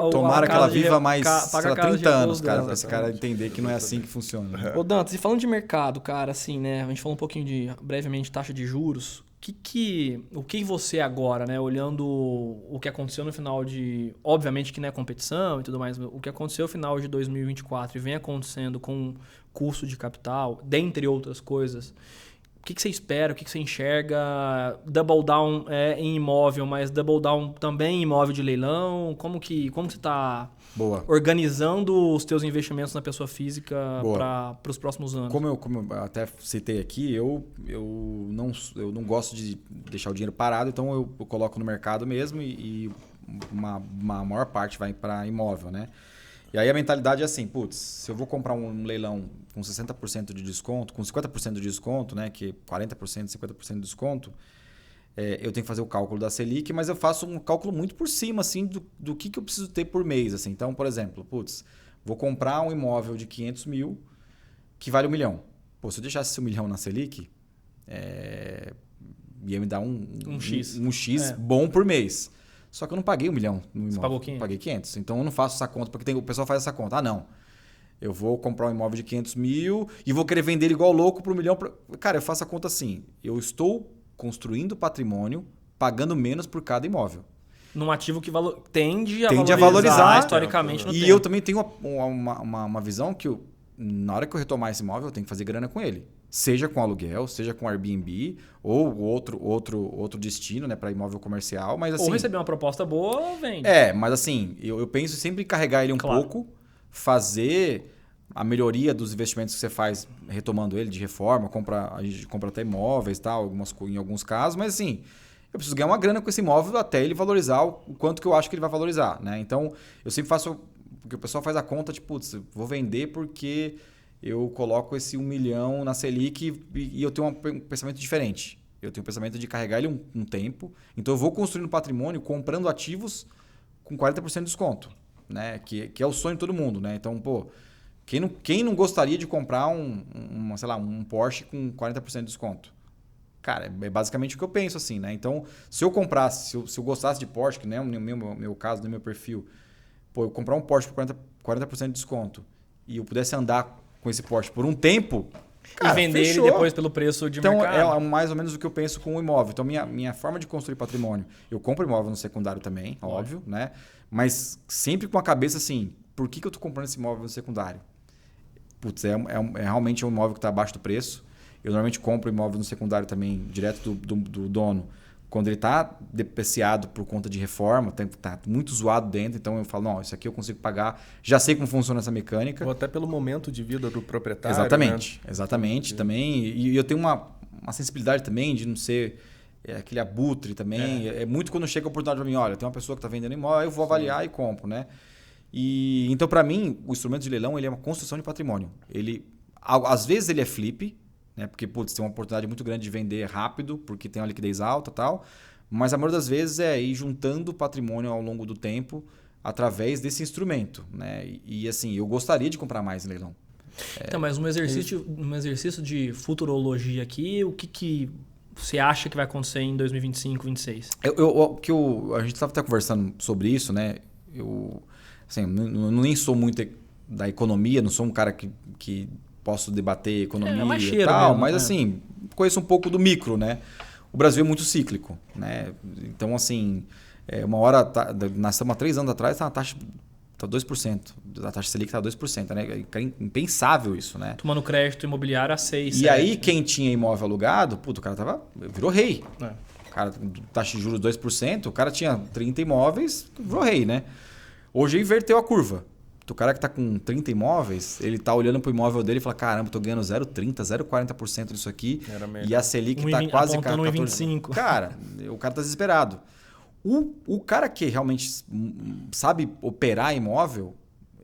Tomara que ela viva mais 30 anos, cara. Pra esse cara entender que não é assim que funciona. Ô, Dantas, e falando de mercado, cara, assim, né? A gente falou um pouquinho brevemente, taxa de juros. O que você agora, né, olhando o que aconteceu no final de... Obviamente que não é competição e tudo mais, o que aconteceu no final de 2024 e vem acontecendo com custo de capital, dentre outras coisas, o que você espera, o que você enxerga? Double down em imóvel, mas double down também em imóvel de leilão? Como você está organizando os teus investimentos na pessoa física para os próximos anos? Como eu até citei aqui, eu não gosto de deixar o dinheiro parado, então eu coloco no mercado mesmo e uma maior parte vai para imóvel, né? E aí a mentalidade é assim, se eu vou comprar um leilão com 60% de desconto, com 50% de desconto, né, que 40%, 50% de desconto, eu tenho que fazer o cálculo da Selic, mas eu faço um cálculo muito por cima, assim, do que eu preciso ter por mês. Assim. Então, por exemplo, vou comprar um imóvel de 500 mil que vale 1 milhão. Se eu deixasse esse 1 milhão na Selic, ia me dar um X bom por mês. Só que eu não paguei 1 milhão no imóvel. Você pagou 500? Paguei 500. Então, eu não faço essa conta, porque o pessoal faz essa conta. Não. Eu vou comprar um imóvel de 500 mil e vou querer vender ele igual louco por 1 milhão. Cara, eu faço a conta assim. Eu estou construindo patrimônio pagando menos por cada imóvel. Num ativo que tende a valorizar historicamente no tempo. E eu também tenho uma visão que na hora que eu retomar esse imóvel, eu tenho que fazer grana com ele. Seja com aluguel, seja com Airbnb ou outro destino, né, para imóvel comercial. Mas, assim, ou receber uma proposta boa, vende. Mas assim, eu penso sempre em carregar ele um pouco, fazer a melhoria dos investimentos que você faz, retomando ele de reforma, a gente compra até imóveis, tal, em alguns casos, mas assim, eu preciso ganhar uma grana com esse imóvel até ele valorizar o quanto que eu acho que ele vai valorizar, né? Então, eu sempre faço, porque o pessoal faz a conta, tipo, vou vender porque eu coloco esse 1 milhão na Selic e eu tenho um pensamento diferente. Eu tenho o pensamento de carregar ele um tempo. Então eu vou construindo patrimônio comprando ativos com 40% de desconto, né? Que é o sonho de todo mundo, né? Então, pô, quem não gostaria de comprar um Porsche com 40% de desconto? Cara, é basicamente o que eu penso assim, né? Então, se eu comprasse, se eu gostasse de Porsche, que não é o meu caso, no meu perfil, pô, eu comprar um Porsche por 40% de desconto e eu pudesse andar com esse Porsche por um tempo, cara, e vender fechou. ele depois pelo preço de mercado. Então, é mais ou menos o que eu penso com o imóvel. Então, minha forma de construir patrimônio, eu compro imóvel no secundário também, óbvio, né? Mas sempre com a cabeça assim, por que eu estou comprando esse imóvel no secundário? Putz, realmente um imóvel que está abaixo do preço. Eu normalmente compro imóvel no secundário também, direto do dono, quando ele está depreciado por conta de reforma, está muito zoado dentro, então eu falo, não, isso aqui eu consigo pagar, já sei como funciona essa mecânica. Ou até pelo momento de vida do proprietário. Exatamente, né? Exatamente também. E eu tenho uma sensibilidade também de não ser aquele abutre também. É muito quando chega a oportunidade para mim, olha, tem uma pessoa que está vendendo imóvel, eu vou avaliar e compro, né? E então, para mim, o instrumento de leilão ele é uma construção de patrimônio. Às vezes ele é flip, né? Porque putz, tem uma oportunidade muito grande de vender rápido, porque tem uma liquidez alta e tal. Mas a maioria das vezes é ir juntando patrimônio ao longo do tempo através desse instrumento, né? E assim, eu gostaria de comprar mais em leilão. Então, mas um exercício de futurologia aqui, o que você acha que vai acontecer em 2025, 2026? A gente estava até conversando sobre isso, né? Assim, nem sou muito da economia, não sou um cara que posso debater economia e tal, mesmo, mas assim, conheço um pouco do micro, né? O Brasil é muito cíclico, né? Então, assim, uma hora, nós estamos há 3 anos atrás, a taxa está 2%, a taxa Selic está 2%, né? É impensável isso, né? Tomando crédito imobiliário a 6%. E aí, quem tinha imóvel alugado, o cara virou rei. O cara, taxa de juros 2%, o cara tinha 30 imóveis, virou rei, né? Hoje inverteu a curva. O cara que está com 30 imóveis, ele está olhando para o imóvel dele e fala, caramba, estou ganhando 0,30%, 0,40% disso aqui. E a Selic está quase 1,25%. Cara, o cara está desesperado. O cara que realmente sabe operar imóvel,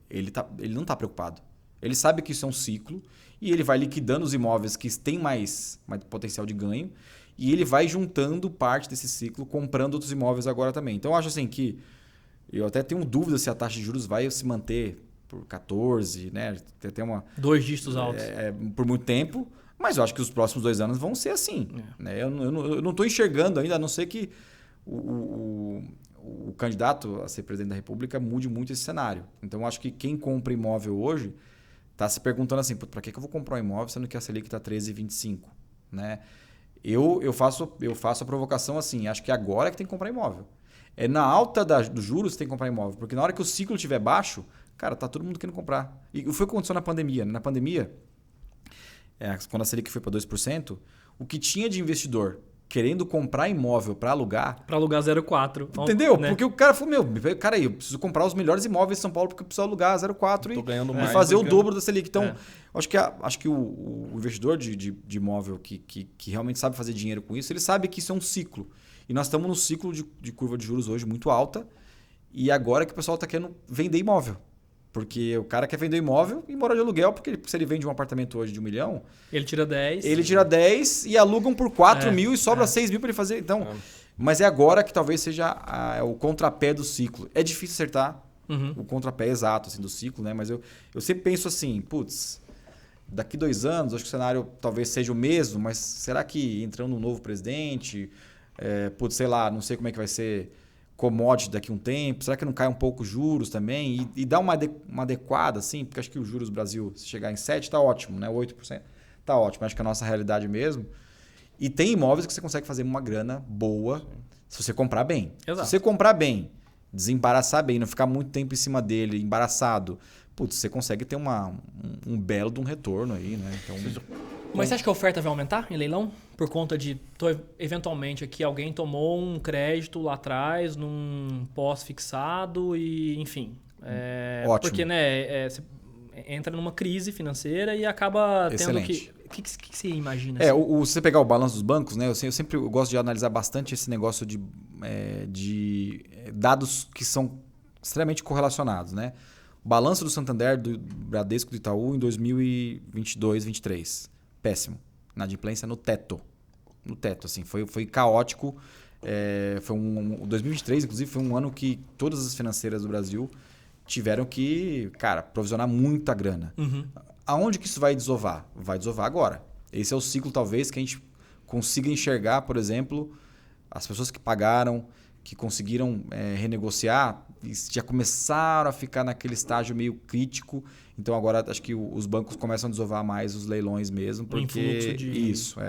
ele não está preocupado. Ele sabe que isso é um ciclo e ele vai liquidando os imóveis que têm mais potencial de ganho e ele vai juntando parte desse ciclo, comprando outros imóveis agora também. Então, eu acho assim que eu até tenho dúvida se a taxa de juros vai se manter por 14, né? Tem até 2 dígitos altos. Por muito tempo, mas eu acho que os próximos 2 anos vão ser assim. Né? Eu não estou enxergando ainda, a não ser que o candidato a ser presidente da República mude muito esse cenário. Então, eu acho que quem compra imóvel hoje está se perguntando assim, para que eu vou comprar um imóvel sendo que a Selic está 13,25? Né? Eu faço a provocação assim, acho que agora é que tem que comprar imóvel. Na alta dos juros você tem que comprar imóvel, porque na hora que o ciclo estiver baixo, cara, tá todo mundo querendo comprar. E foi o que aconteceu na pandemia. Na pandemia, quando a Selic foi para 2%, o que tinha de investidor querendo comprar imóvel para alugar... Para alugar 0,4%. Entendeu? Né? Porque o cara falou, cara aí, eu preciso comprar os melhores imóveis em São Paulo porque eu preciso alugar 0,4% e fazer o dobro da Selic. Então, acho que o investidor de imóvel que realmente sabe fazer dinheiro com isso, ele sabe que isso é um ciclo. E nós estamos no ciclo de curva de juros hoje muito alta e agora que o pessoal está querendo vender imóvel. Porque o cara quer vender imóvel e morar de aluguel, porque se ele vende um apartamento hoje de 1 milhão... Ele tira 10. Ele tira 10 e alugam por 4 mil e sobra 6 mil para ele fazer. Então, mas é agora que talvez seja o contrapé do ciclo. É difícil acertar o contrapé exato assim, do ciclo, né? Mas eu sempre penso assim, putz, daqui 2 anos, acho que o cenário talvez seja o mesmo, mas será que entrando um novo presidente... sei lá, não sei como é que vai ser commodity daqui a um tempo, será que não cai um pouco os juros também? E dá uma adequada, assim, porque acho que os juros do Brasil, se chegar em 7%, está ótimo, né? 8%, está ótimo, acho que é a nossa realidade mesmo. E tem imóveis que você consegue fazer uma grana boa se você comprar bem. Exato. Se você comprar bem, desembaraçar bem, não ficar muito tempo em cima dele, embaraçado, putz, você consegue ter um belo de um retorno aí, né? Então... Mas você acha que a oferta vai aumentar em leilão? Por conta de, eventualmente, aqui alguém tomou um crédito lá atrás, num pós-fixado e, enfim. Ótimo. Porque, né, você entra numa crise financeira e acaba tendo Excelente. O que você imagina? Se você pegar o balanço dos bancos, né? Eu sempre gosto de analisar bastante esse negócio de dados que são extremamente correlacionados, né? O balanço do Santander, do Bradesco, do Itaú em 2022, 2023. Péssimo. Inadimplência no teto. No teto, assim. Foi caótico. Foi 2023, inclusive, foi um ano que todas as financeiras do Brasil tiveram que, cara, provisionar muita grana. Aonde que isso vai desovar? Vai desovar agora. Esse é o ciclo, talvez, que a gente consiga enxergar, por exemplo, as pessoas que pagaram, que conseguiram renegociar, e já começaram a ficar naquele estágio meio crítico. Então, agora, acho que os bancos começam a desovar mais os leilões mesmo. Porque isso,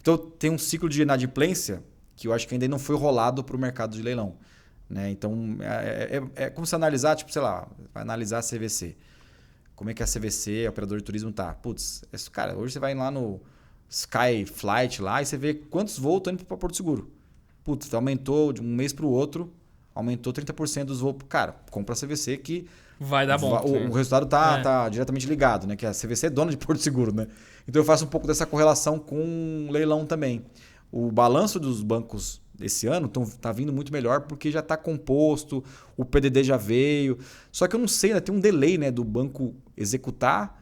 Então, tem um ciclo de inadimplência que eu acho que ainda não foi rolado para o mercado de leilão. Né? Então, é como se analisar, tipo, sei lá, vai analisar a CVC. Como é que a CVC, a operador de turismo, tá? Putz, cara, hoje você vai lá no Sky Flight lá e você vê quantos voos estão indo para Porto Seguro. Putz, aumentou de um mês para o outro, aumentou 30% dos voos. Cara, compra a CVC que vai dar bom. O resultado tá diretamente ligado, né? Que a CVC é dona de Porto Seguro, né? Então eu faço um pouco dessa correlação com o leilão também. O balanço dos bancos esse ano tá vindo muito melhor porque já está composto, o PDD já veio. Só que eu não sei, né? Tem um delay, né, do banco executar,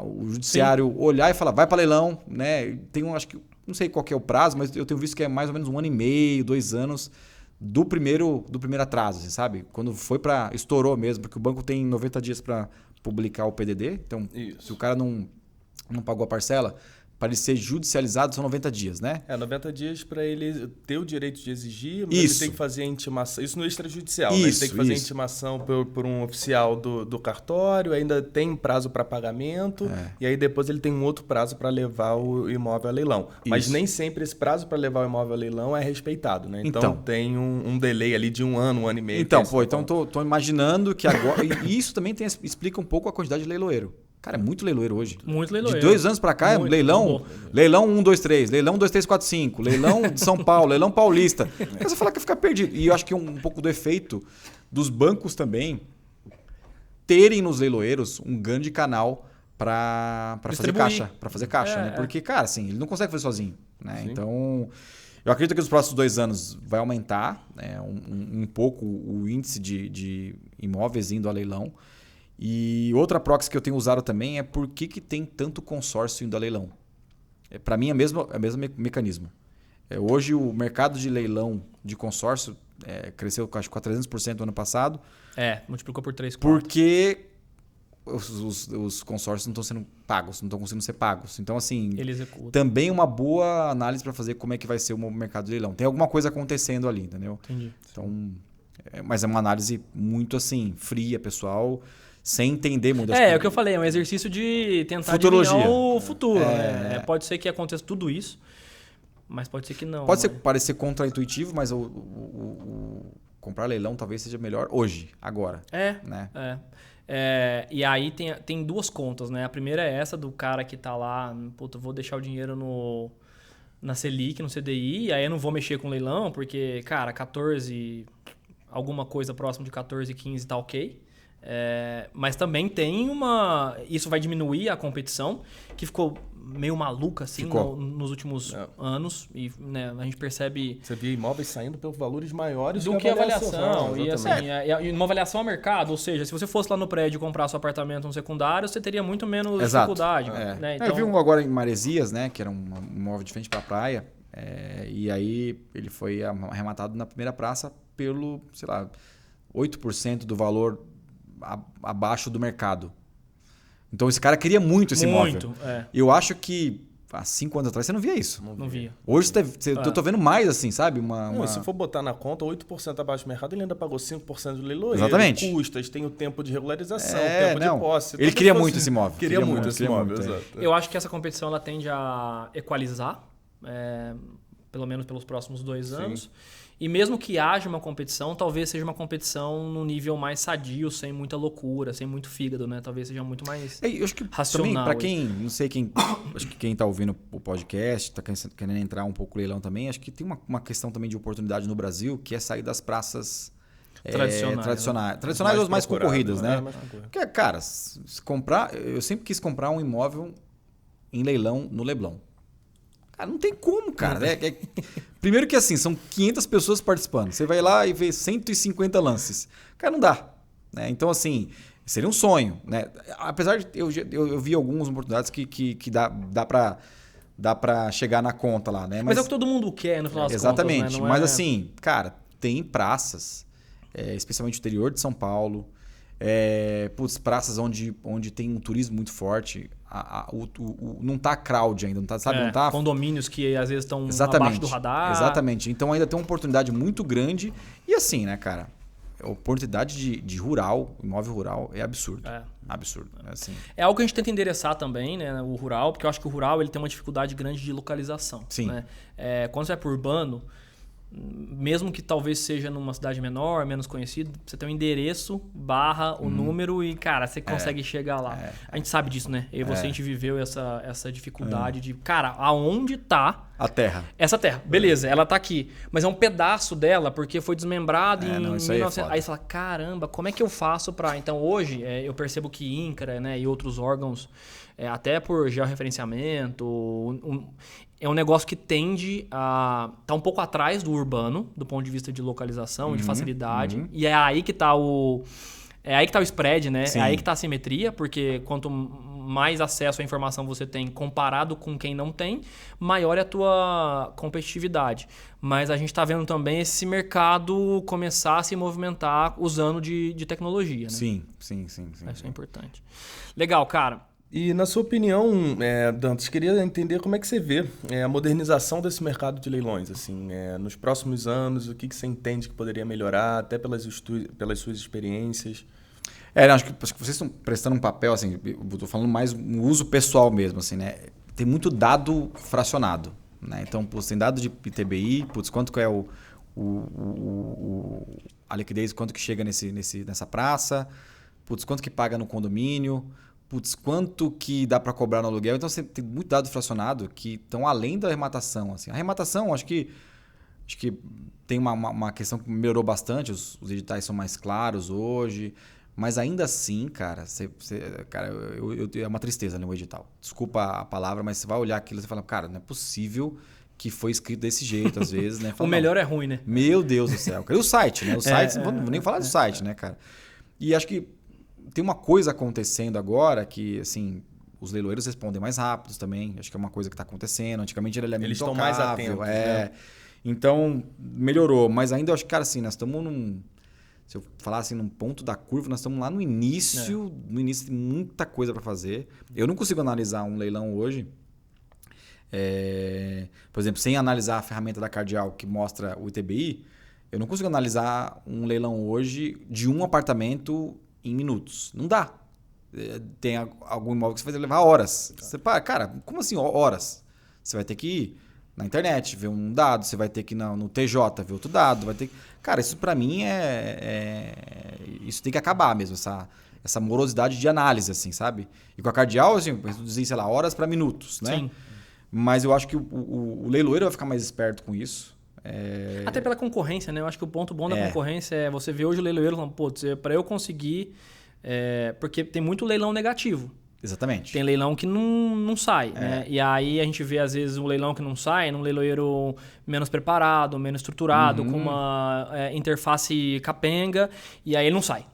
o judiciário olhar e falar, vai para leilão, né? Acho que não sei qual que é o prazo, mas eu tenho visto que é mais ou menos 1 ano e meio, 2 anos do primeiro atraso, assim, sabe? Quando foi estourou mesmo, porque o banco tem 90 dias para publicar o PDD. Então, se o cara não pagou a parcela, para ele ser judicializado são 90 dias, né? 90 dias para ele ter o direito de exigir, mas ele tem que fazer a intimação. Isso no extrajudicial, né? Ele tem que fazer a intimação por um oficial do cartório, ainda tem prazo para pagamento, e aí depois ele tem um outro prazo para levar o imóvel a leilão. Mas nem sempre esse prazo para levar o imóvel a leilão é respeitado, né? Então tem um delay ali de 1 ano, 1 ano e meio. Então tô imaginando que agora... e isso também explica um pouco a quantidade de leiloeiro. Cara, é muito leiloeiro hoje. Muito leiloeiro. De 2 anos para cá, muito, leilão 1, 2, 3, leilão 2, 3, 4, 5, leilão de São Paulo, leilão paulista. Aí você fala que fica perdido. E eu acho que um pouco do efeito dos bancos também terem nos leiloeiros um grande canal para fazer caixa. Para fazer caixa, né? Porque, cara, assim, ele não consegue fazer sozinho. Né? Então, eu acredito que nos próximos 2 anos vai aumentar um pouco o índice de imóveis indo a leilão. E outra proxy que eu tenho usado também é por que tem tanto consórcio indo a leilão. Para mim é o mesmo mecanismo. Hoje o mercado de leilão de consórcio cresceu acho que 300% no ano passado. Multiplicou por 3, 4. Porque os consórcios não estão sendo pagos, não estão conseguindo ser pagos. Então, assim, também uma boa análise para fazer como é que vai ser o mercado de leilão. Tem alguma coisa acontecendo ali, entendeu? Entendi. Então, mas é uma análise muito assim, fria, pessoal, sem entender muito. É o que eu falei, é um exercício de tentar adivinhar o futuro. Pode ser que aconteça tudo isso, mas pode ser que não. Pode parecer contra-intuitivo, mas o comprar leilão talvez seja melhor hoje, agora. Né? E aí tem 2 contas, né? A primeira é essa do cara que tá lá, vou deixar o dinheiro na Selic, no CDI, aí eu não vou mexer com leilão, porque, cara, 14, alguma coisa próximo de 14, 15 tá ok. Mas também tem isso vai diminuir a competição, que ficou meio maluca assim nos últimos anos. E né, a gente percebe... Você via imóveis saindo por valores maiores do que a avaliação. E assim, uma avaliação a mercado, ou seja, se você fosse lá no prédio comprar seu apartamento no secundário, você teria muito menos dificuldade. Né? Então... Eu vi um agora em Maresias, né, que era um imóvel de frente para a praia, e aí ele foi arrematado na primeira praça pelo, sei lá, 8% do valor abaixo do mercado. Então esse cara queria muito esse imóvel. Eu acho que há 5 anos atrás você não via isso. Não via. Hoje eu tô vendo mais assim, sabe? Se for botar na conta, 8% abaixo do mercado, ele ainda pagou 5% de leiloeiro. Exatamente. Custas, tem o tempo de regularização, o tempo de posse. Ele queria muito esse imóvel. Queria muito esse imóvel, exato. Eu acho que essa competição ela tende a equalizar, pelo menos pelos próximos 2 anos. E mesmo que haja uma competição, talvez seja uma competição num nível mais sadio, sem muita loucura, sem muito fígado, né? Talvez seja muito mais eu acho que racional. Para quem, não sei quem, acho que quem tá ouvindo o podcast, tá querendo entrar um pouco no leilão também, acho que tem uma questão também de oportunidade no Brasil, que é sair das praças tradicionais ou mais concorridas, né? Porque, cara, eu sempre quis comprar um imóvel em leilão no Leblon. Cara, não tem como, cara. Primeiro que assim, são 500 pessoas participando. Você vai lá e vê 150 lances. Cara, não dá. Né? Então, assim, seria um sonho. Né? Apesar de eu vi algumas oportunidades que dá para dá para chegar na conta lá, né? Mas é o que todo mundo quer, no final das exatamente, contas, né? Mas assim, cara, tem praças, especialmente no interior de São Paulo, praças onde tem um turismo muito forte, não tá crowd ainda, não tá, sabe? Não tá... Condomínios que às vezes estão abaixo do radar. Exatamente, então ainda tem uma oportunidade muito grande e assim, né, cara? A oportunidade de rural, imóvel rural, é absurdo. Absurdo. Assim. É algo que a gente tenta endereçar também, né? O rural, porque eu acho que o rural ele tem uma dificuldade grande de localização. Sim. Né? Quando você vai para o urbano, mesmo que talvez seja numa cidade menor, menos conhecido, você tem um endereço, o número e, cara, você consegue chegar lá. A gente sabe disso, né? Eu e você, a gente viveu essa dificuldade de, cara, aonde tá a terra? Essa terra. Beleza, ela tá aqui. Mas é um pedaço dela, porque foi desmembrado em 1900. Aí você fala, caramba, como é que eu faço pra... Então, hoje, eu percebo que INCRA, né, e outros órgãos, até por georreferenciamento... É um negócio que tende a estar um pouco atrás do urbano, do ponto de vista de localização, de facilidade. E é aí que está o spread, né? Sim. É aí que está a simetria, porque quanto mais acesso à informação você tem comparado com quem não tem, maior é a tua competitividade. Mas a gente está vendo também esse mercado começar a se movimentar usando de tecnologia, né? Sim. Isso é importante. Legal, cara. E na sua opinião, Dantas, queria entender como é que você vê a modernização desse mercado de leilões, assim, nos próximos anos, o que você entende que poderia melhorar, até pelas suas experiências? Acho que vocês estão prestando um papel, assim, eu estou falando mais no uso pessoal mesmo, assim, né? Tem muito dado fracionado, né? Então, tem dado de ITBI, quanto que é a liquidez, quanto que chega nessa praça, quanto que paga no condomínio, quanto que dá para cobrar no aluguel. Então, você tem muito dado fracionado que estão além da arrematação. Assim. A arrematação, acho que tem uma questão que melhorou bastante. Os editais são mais claros hoje. Mas ainda assim, cara, é uma tristeza, né, o edital. Desculpa a palavra, mas você vai olhar aquilo e você fala, cara, não é possível que foi escrito desse jeito, às vezes. Né? Fala, o melhor é ruim, né? Meu Deus do céu. E o site, né? O site, não vou nem falar do site, né, cara? E acho que tem uma coisa acontecendo agora que, assim, os leiloeiros respondem mais rápidos também. Acho que é uma coisa que está acontecendo. Antigamente ele era muito Eles estão mais atentos. Né? Então, melhorou. Mas ainda eu acho que, cara, assim, nós estamos se eu falar assim, num ponto da curva, nós estamos lá no início. No início tem muita coisa para fazer. Eu não consigo analisar um leilão hoje, por exemplo, sem analisar a ferramenta da Cardeal que mostra o ITBI, eu não consigo analisar um leilão hoje de um apartamento em minutos. Não dá. Tem algum imóvel que você vai levar horas. Você, cara, como assim horas? Você vai ter que ir na internet, ver um dado, você vai ter que ir no TJ, ver outro dado. Vai ter que... Cara, isso para mim isso tem que acabar mesmo, essa morosidade de análise, assim, sabe? E com a Cardeal, assim, reduzir, sei lá, horas para minutos, né? Sim. Mas eu acho que o leiloeiro vai ficar mais esperto com isso. Até pela concorrência, né? Eu acho que o ponto bom da concorrência é você ver hoje o leiloeiro falando, para eu conseguir... porque tem muito leilão negativo. Exatamente. Tem leilão que não sai, né? E aí a gente vê, às vezes, um leilão que não sai num leiloeiro menos preparado, menos estruturado, com uma interface capenga, e aí ele não sai.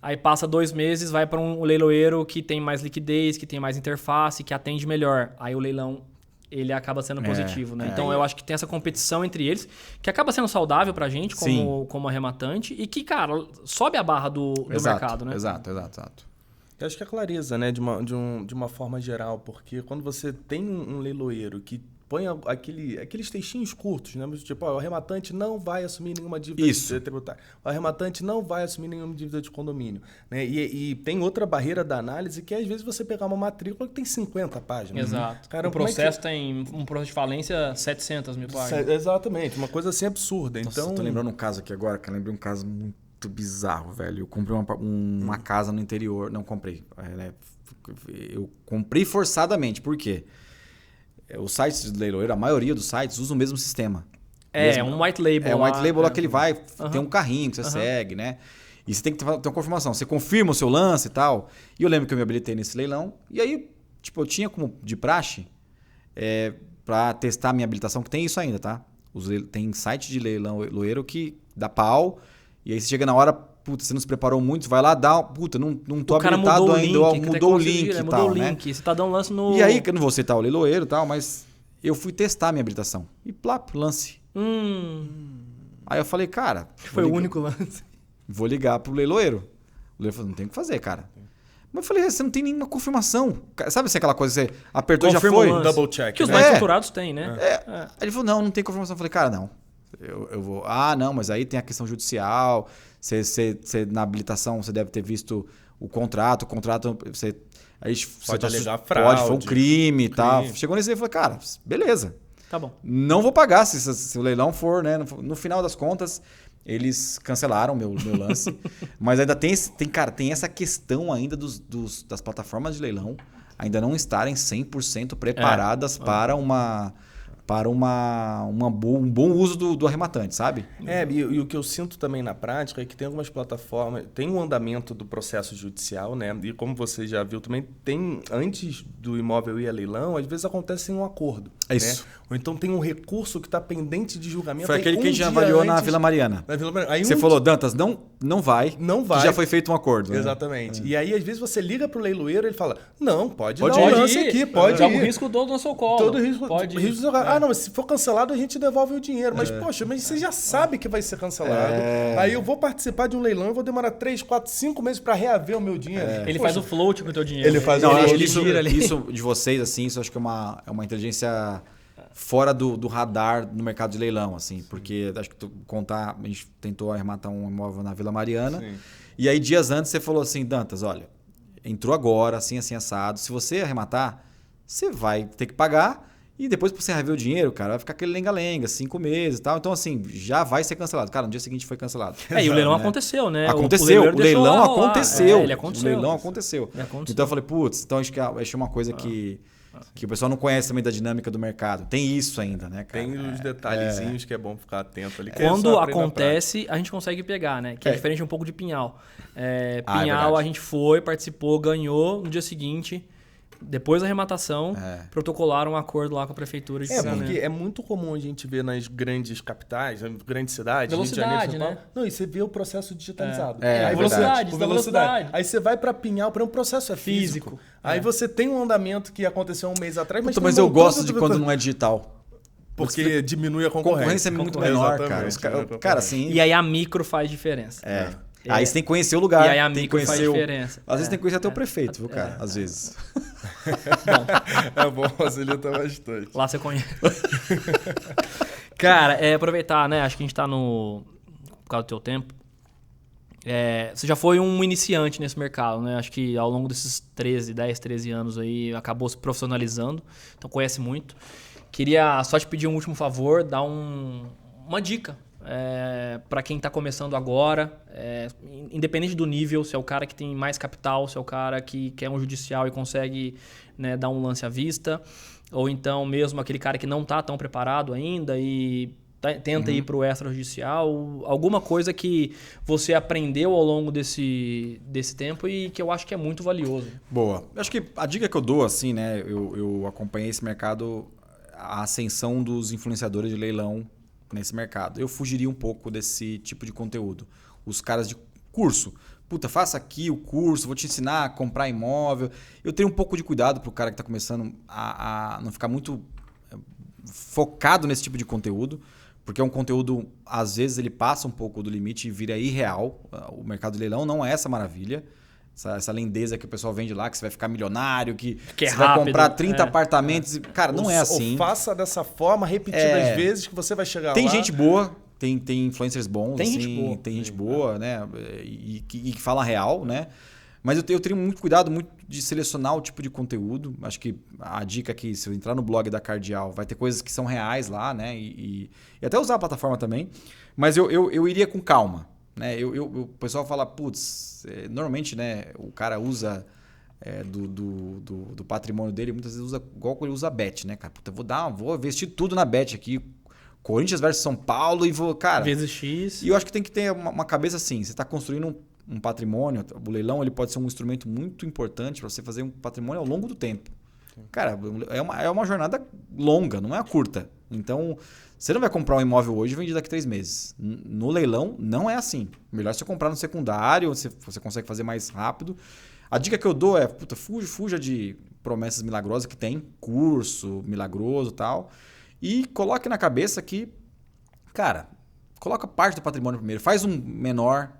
Aí passa 2 meses, vai para um leiloeiro que tem mais liquidez, que tem mais interface, que atende melhor. Aí o leilão... ele acaba sendo positivo, né? Então, eu acho que tem essa competição entre eles, que acaba sendo saudável pra gente, como arrematante, e que, cara, sobe a barra do mercado, né? Exato. Eu acho que a clareza, né, de uma forma geral, porque quando você tem um leiloeiro que põe aqueles textinhos curtos, né? Tipo, o arrematante não vai assumir nenhuma dívida tributária. O arrematante não vai assumir nenhuma dívida de condomínio. Né? E tem outra barreira da análise que é, às vezes, você pegar uma matrícula que tem 50 páginas. Exato. Cara, o processo tem um processo de falência 700 mil páginas. Exatamente. Uma coisa assim absurda. Nossa, então... eu tô lembrando um caso aqui agora, que eu lembrei um caso muito bizarro, velho. Eu comprei uma casa no interior. Não comprei. Eu comprei forçadamente. Por quê? Os sites de leiloeiro, a maioria dos sites usa o mesmo sistema. Um white label. É um white label lá que ele vai, tem um carrinho que você segue, né? E você tem que ter uma confirmação. Você confirma o seu lance e tal. E eu lembro que eu me habilitei nesse leilão. E aí, tipo, eu tinha como de praxe para testar a minha habilitação, que tem isso ainda, tá? Tem site de leiloeiro que dá pau. E aí você chega na hora, puta, você não se preparou muito, vai lá, dá, puta, não tô habilitado ainda, mudou o link e tal, né? Você tá dando um lance no... E aí, que eu não vou citar o leiloeiro e tal, mas eu fui testar a minha habilitação. E plap, lance. Aí eu falei, cara... Foi o único lance. Vou ligar pro leiloeiro. O leiloeiro falou, não tem o que fazer, cara. Mas eu falei, você não tem nenhuma confirmação. Sabe assim, aquela coisa que você apertou e já foi? Double check. Que os mais estruturados têm, né? Aí ele falou, não tem confirmação. Eu falei, cara, não. Eu vou... Ah, não, mas aí tem a questão judicial. Você na habilitação, você deve ter visto o contrato. O contrato, você... Aí pode alegar fraude. Foi um crime e tal. Chegou nesse dia e falei, cara, beleza. Tá bom. Não vou pagar se o leilão for, né? No final das contas, eles cancelaram meu lance. Mas ainda tem essa questão ainda das plataformas de leilão ainda não estarem 100% preparadas para um bom uso do arrematante, sabe? E o que eu sinto também na prática é que tem algumas plataformas, tem um andamento do processo judicial, né? E como você já viu também, antes do imóvel ir a leilão, às vezes acontece um acordo. É isso. Né? Ou então tem um recurso que está pendente de julgamento. Foi aquele que a gente avaliou na Vila Mariana. Aí você falou, Dantas, não vai. Não vai. Que já foi feito um acordo. Né? Exatamente. E aí, às vezes, você liga para o leiloeiro e ele fala, não, pode dar um lance aqui, pode ir. Joga o risco todo no seu colo. Todo risco. Risco não, mas se for cancelado, a gente devolve o dinheiro. Mas, poxa, você já sabe que vai ser cancelado. Aí eu vou participar de um leilão, eu vou demorar 3, 4, 5 meses para reaver o meu dinheiro. Ele faz o float com o teu dinheiro. Ele faz isso de vocês, assim, isso acho que é uma inteligência fora do radar no mercado de leilão, assim. Porque, acho que a gente tentou arrematar um imóvel na Vila Mariana. Sim. E aí, dias antes, você falou assim, Dantas, olha, entrou agora, assim, assado. Se você arrematar, você vai ter que pagar. E depois pra você rever o dinheiro, cara, vai ficar aquele lenga-lenga, 5 meses e tal. Então, assim, já vai ser cancelado. Cara, no dia seguinte foi cancelado. E o leilão aconteceu, né? Aconteceu. O leilão aconteceu. Ele aconteceu. O leilão aconteceu. Então eu falei, putz, então acho que é uma coisa que o pessoal não conhece também da dinâmica do mercado. Tem isso ainda, né, cara? Tem os detalhezinhos que é bom ficar atento ali. Quando acontece, a gente consegue pegar, né? Que é diferente um pouco de Pinhal. Pinhal, a gente foi, participou, ganhou. No dia seguinte... Depois da arrematação, protocolaram um acordo lá com a prefeitura. Porque é muito comum a gente ver nas grandes capitais, nas grandes cidades, velocidade, Rio de Janeiro, né? Não, e você vê o processo digitalizado. Velocidade. Aí você vai para Pinhal, para um processo físico. Aí você tem um andamento que aconteceu um mês atrás, mas eu gosto de quando não é digital. Porque diminui a concorrência. A concorrência é muito menor, cara. Assim... E aí a micro faz diferença. Aí você tem que conhecer o lugar. E aí a micro faz diferença. Às vezes tem que conhecer até o prefeito, viu, cara? Às vezes. É bom, facilita bastante. Lá você conhece. Cara, aproveitar, né? Acho que a gente tá por causa do teu tempo. Você já foi um iniciante nesse mercado, né? Acho que ao longo desses 10, 13 anos aí, acabou se profissionalizando. Então conhece muito. Queria só te pedir um último favor, dar uma dica. Para quem está começando agora, independente do nível, se é o cara que tem mais capital, se é o cara que quer um judicial e consegue, né, dar um lance à vista, ou então mesmo aquele cara que não está tão preparado ainda e tenta ir para o extrajudicial, alguma coisa que você aprendeu ao longo desse tempo e que eu acho que é muito valioso. Boa. Acho que a dica que eu dou, assim, né, eu acompanhei esse mercado, a ascensão dos influenciadores de leilão nesse mercado. Eu fugiria um pouco desse tipo de conteúdo. Os caras de curso. Puta, faça aqui o curso, vou te ensinar a comprar imóvel. Eu tenho um pouco de cuidado pro cara que está começando a não ficar muito focado nesse tipo de conteúdo, porque é um conteúdo, às vezes, ele passa um pouco do limite e vira irreal. O mercado de leilão não é essa maravilha. Essa lindeza que o pessoal vende lá, que você vai ficar milionário, que você rápido, vai comprar 30 apartamentos. Cara, não é assim. Ou faça dessa forma, repetidas vezes, que você vai chegar lá. Tem gente boa, tem influencers bons. Tem assim, gente boa. Tem gente boa, né? E que fala real, né? Mas eu tenho muito cuidado de selecionar o tipo de conteúdo. Acho que a dica aqui, se eu entrar no blog da Cardial, vai ter coisas que são reais lá, né? E até usar a plataforma também. Mas eu iria com calma. Né? O pessoal fala, putz, normalmente, né, o cara usa do patrimônio dele, muitas vezes usa igual ele usa a Bet, né, cara? Puta, vou investir tudo na Bet aqui, Corinthians versus São Paulo e vou, cara... Vezes X. E eu acho que tem que ter uma cabeça assim, você está construindo um patrimônio, o leilão ele pode ser um instrumento muito importante para você fazer um patrimônio ao longo do tempo. Cara, é uma jornada longa, não é curta. Então, você não vai comprar um imóvel hoje e vender daqui a 3 meses. No leilão, não é assim. Melhor você comprar no secundário, você consegue fazer mais rápido. A dica que eu dou é, puta, fuja de promessas milagrosas que tem, curso milagroso e tal, e coloque na cabeça que, cara, coloca parte do patrimônio primeiro, faz um menor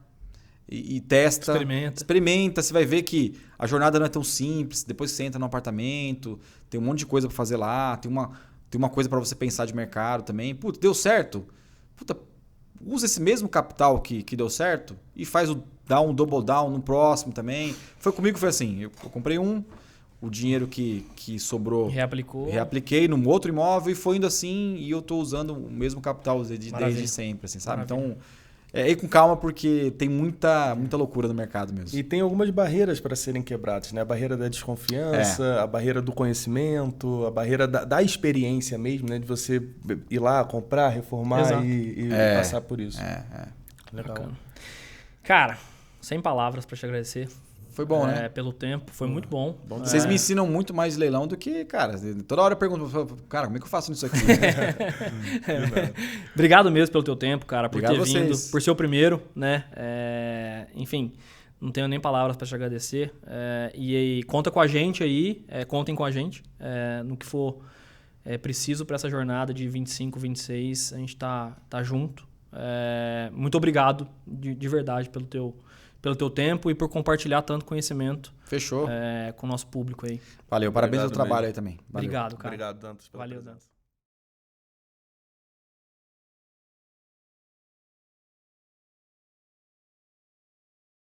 e testa. Experimenta, você vai ver que a jornada não é tão simples, depois que você entra no apartamento, tem um monte de coisa para fazer lá, tem uma coisa para você pensar de mercado também. Puta, deu certo? Puta, usa esse mesmo capital que deu certo e dá um double down no próximo também. Comigo foi assim, eu comprei o dinheiro que sobrou, reapliquei num outro imóvel e foi indo assim, e eu estou usando o mesmo capital desde sempre, assim, sabe? Maravilha. Então, ir com calma porque tem muita loucura no mercado mesmo. E tem algumas barreiras para serem quebradas, né? A barreira da desconfiança, a barreira do conhecimento, a barreira da experiência mesmo, né? De você ir lá, comprar, reformar e passar por isso. Legal. Bacana. Cara, sem palavras para te agradecer. Foi bom, né? Pelo tempo, foi muito bom. Vocês me ensinam muito mais de leilão do que, cara, toda hora eu pergunto, cara, como é que eu faço isso aqui? Obrigado mesmo pelo teu tempo, cara, por Obrigado ter vindo, vocês. por ser o primeiro, né? Enfim, não tenho nem palavras para te agradecer. E conta com a gente aí, contem com a gente no que for preciso para essa jornada de 25, 26, a gente tá junto. Muito obrigado de verdade pelo teu tempo e por compartilhar tanto conhecimento. Fechou. Com o nosso público aí. Valeu, parabéns pelo trabalho aí também. Valeu. Obrigado, cara. Obrigado, Dantas. Valeu, Dantas.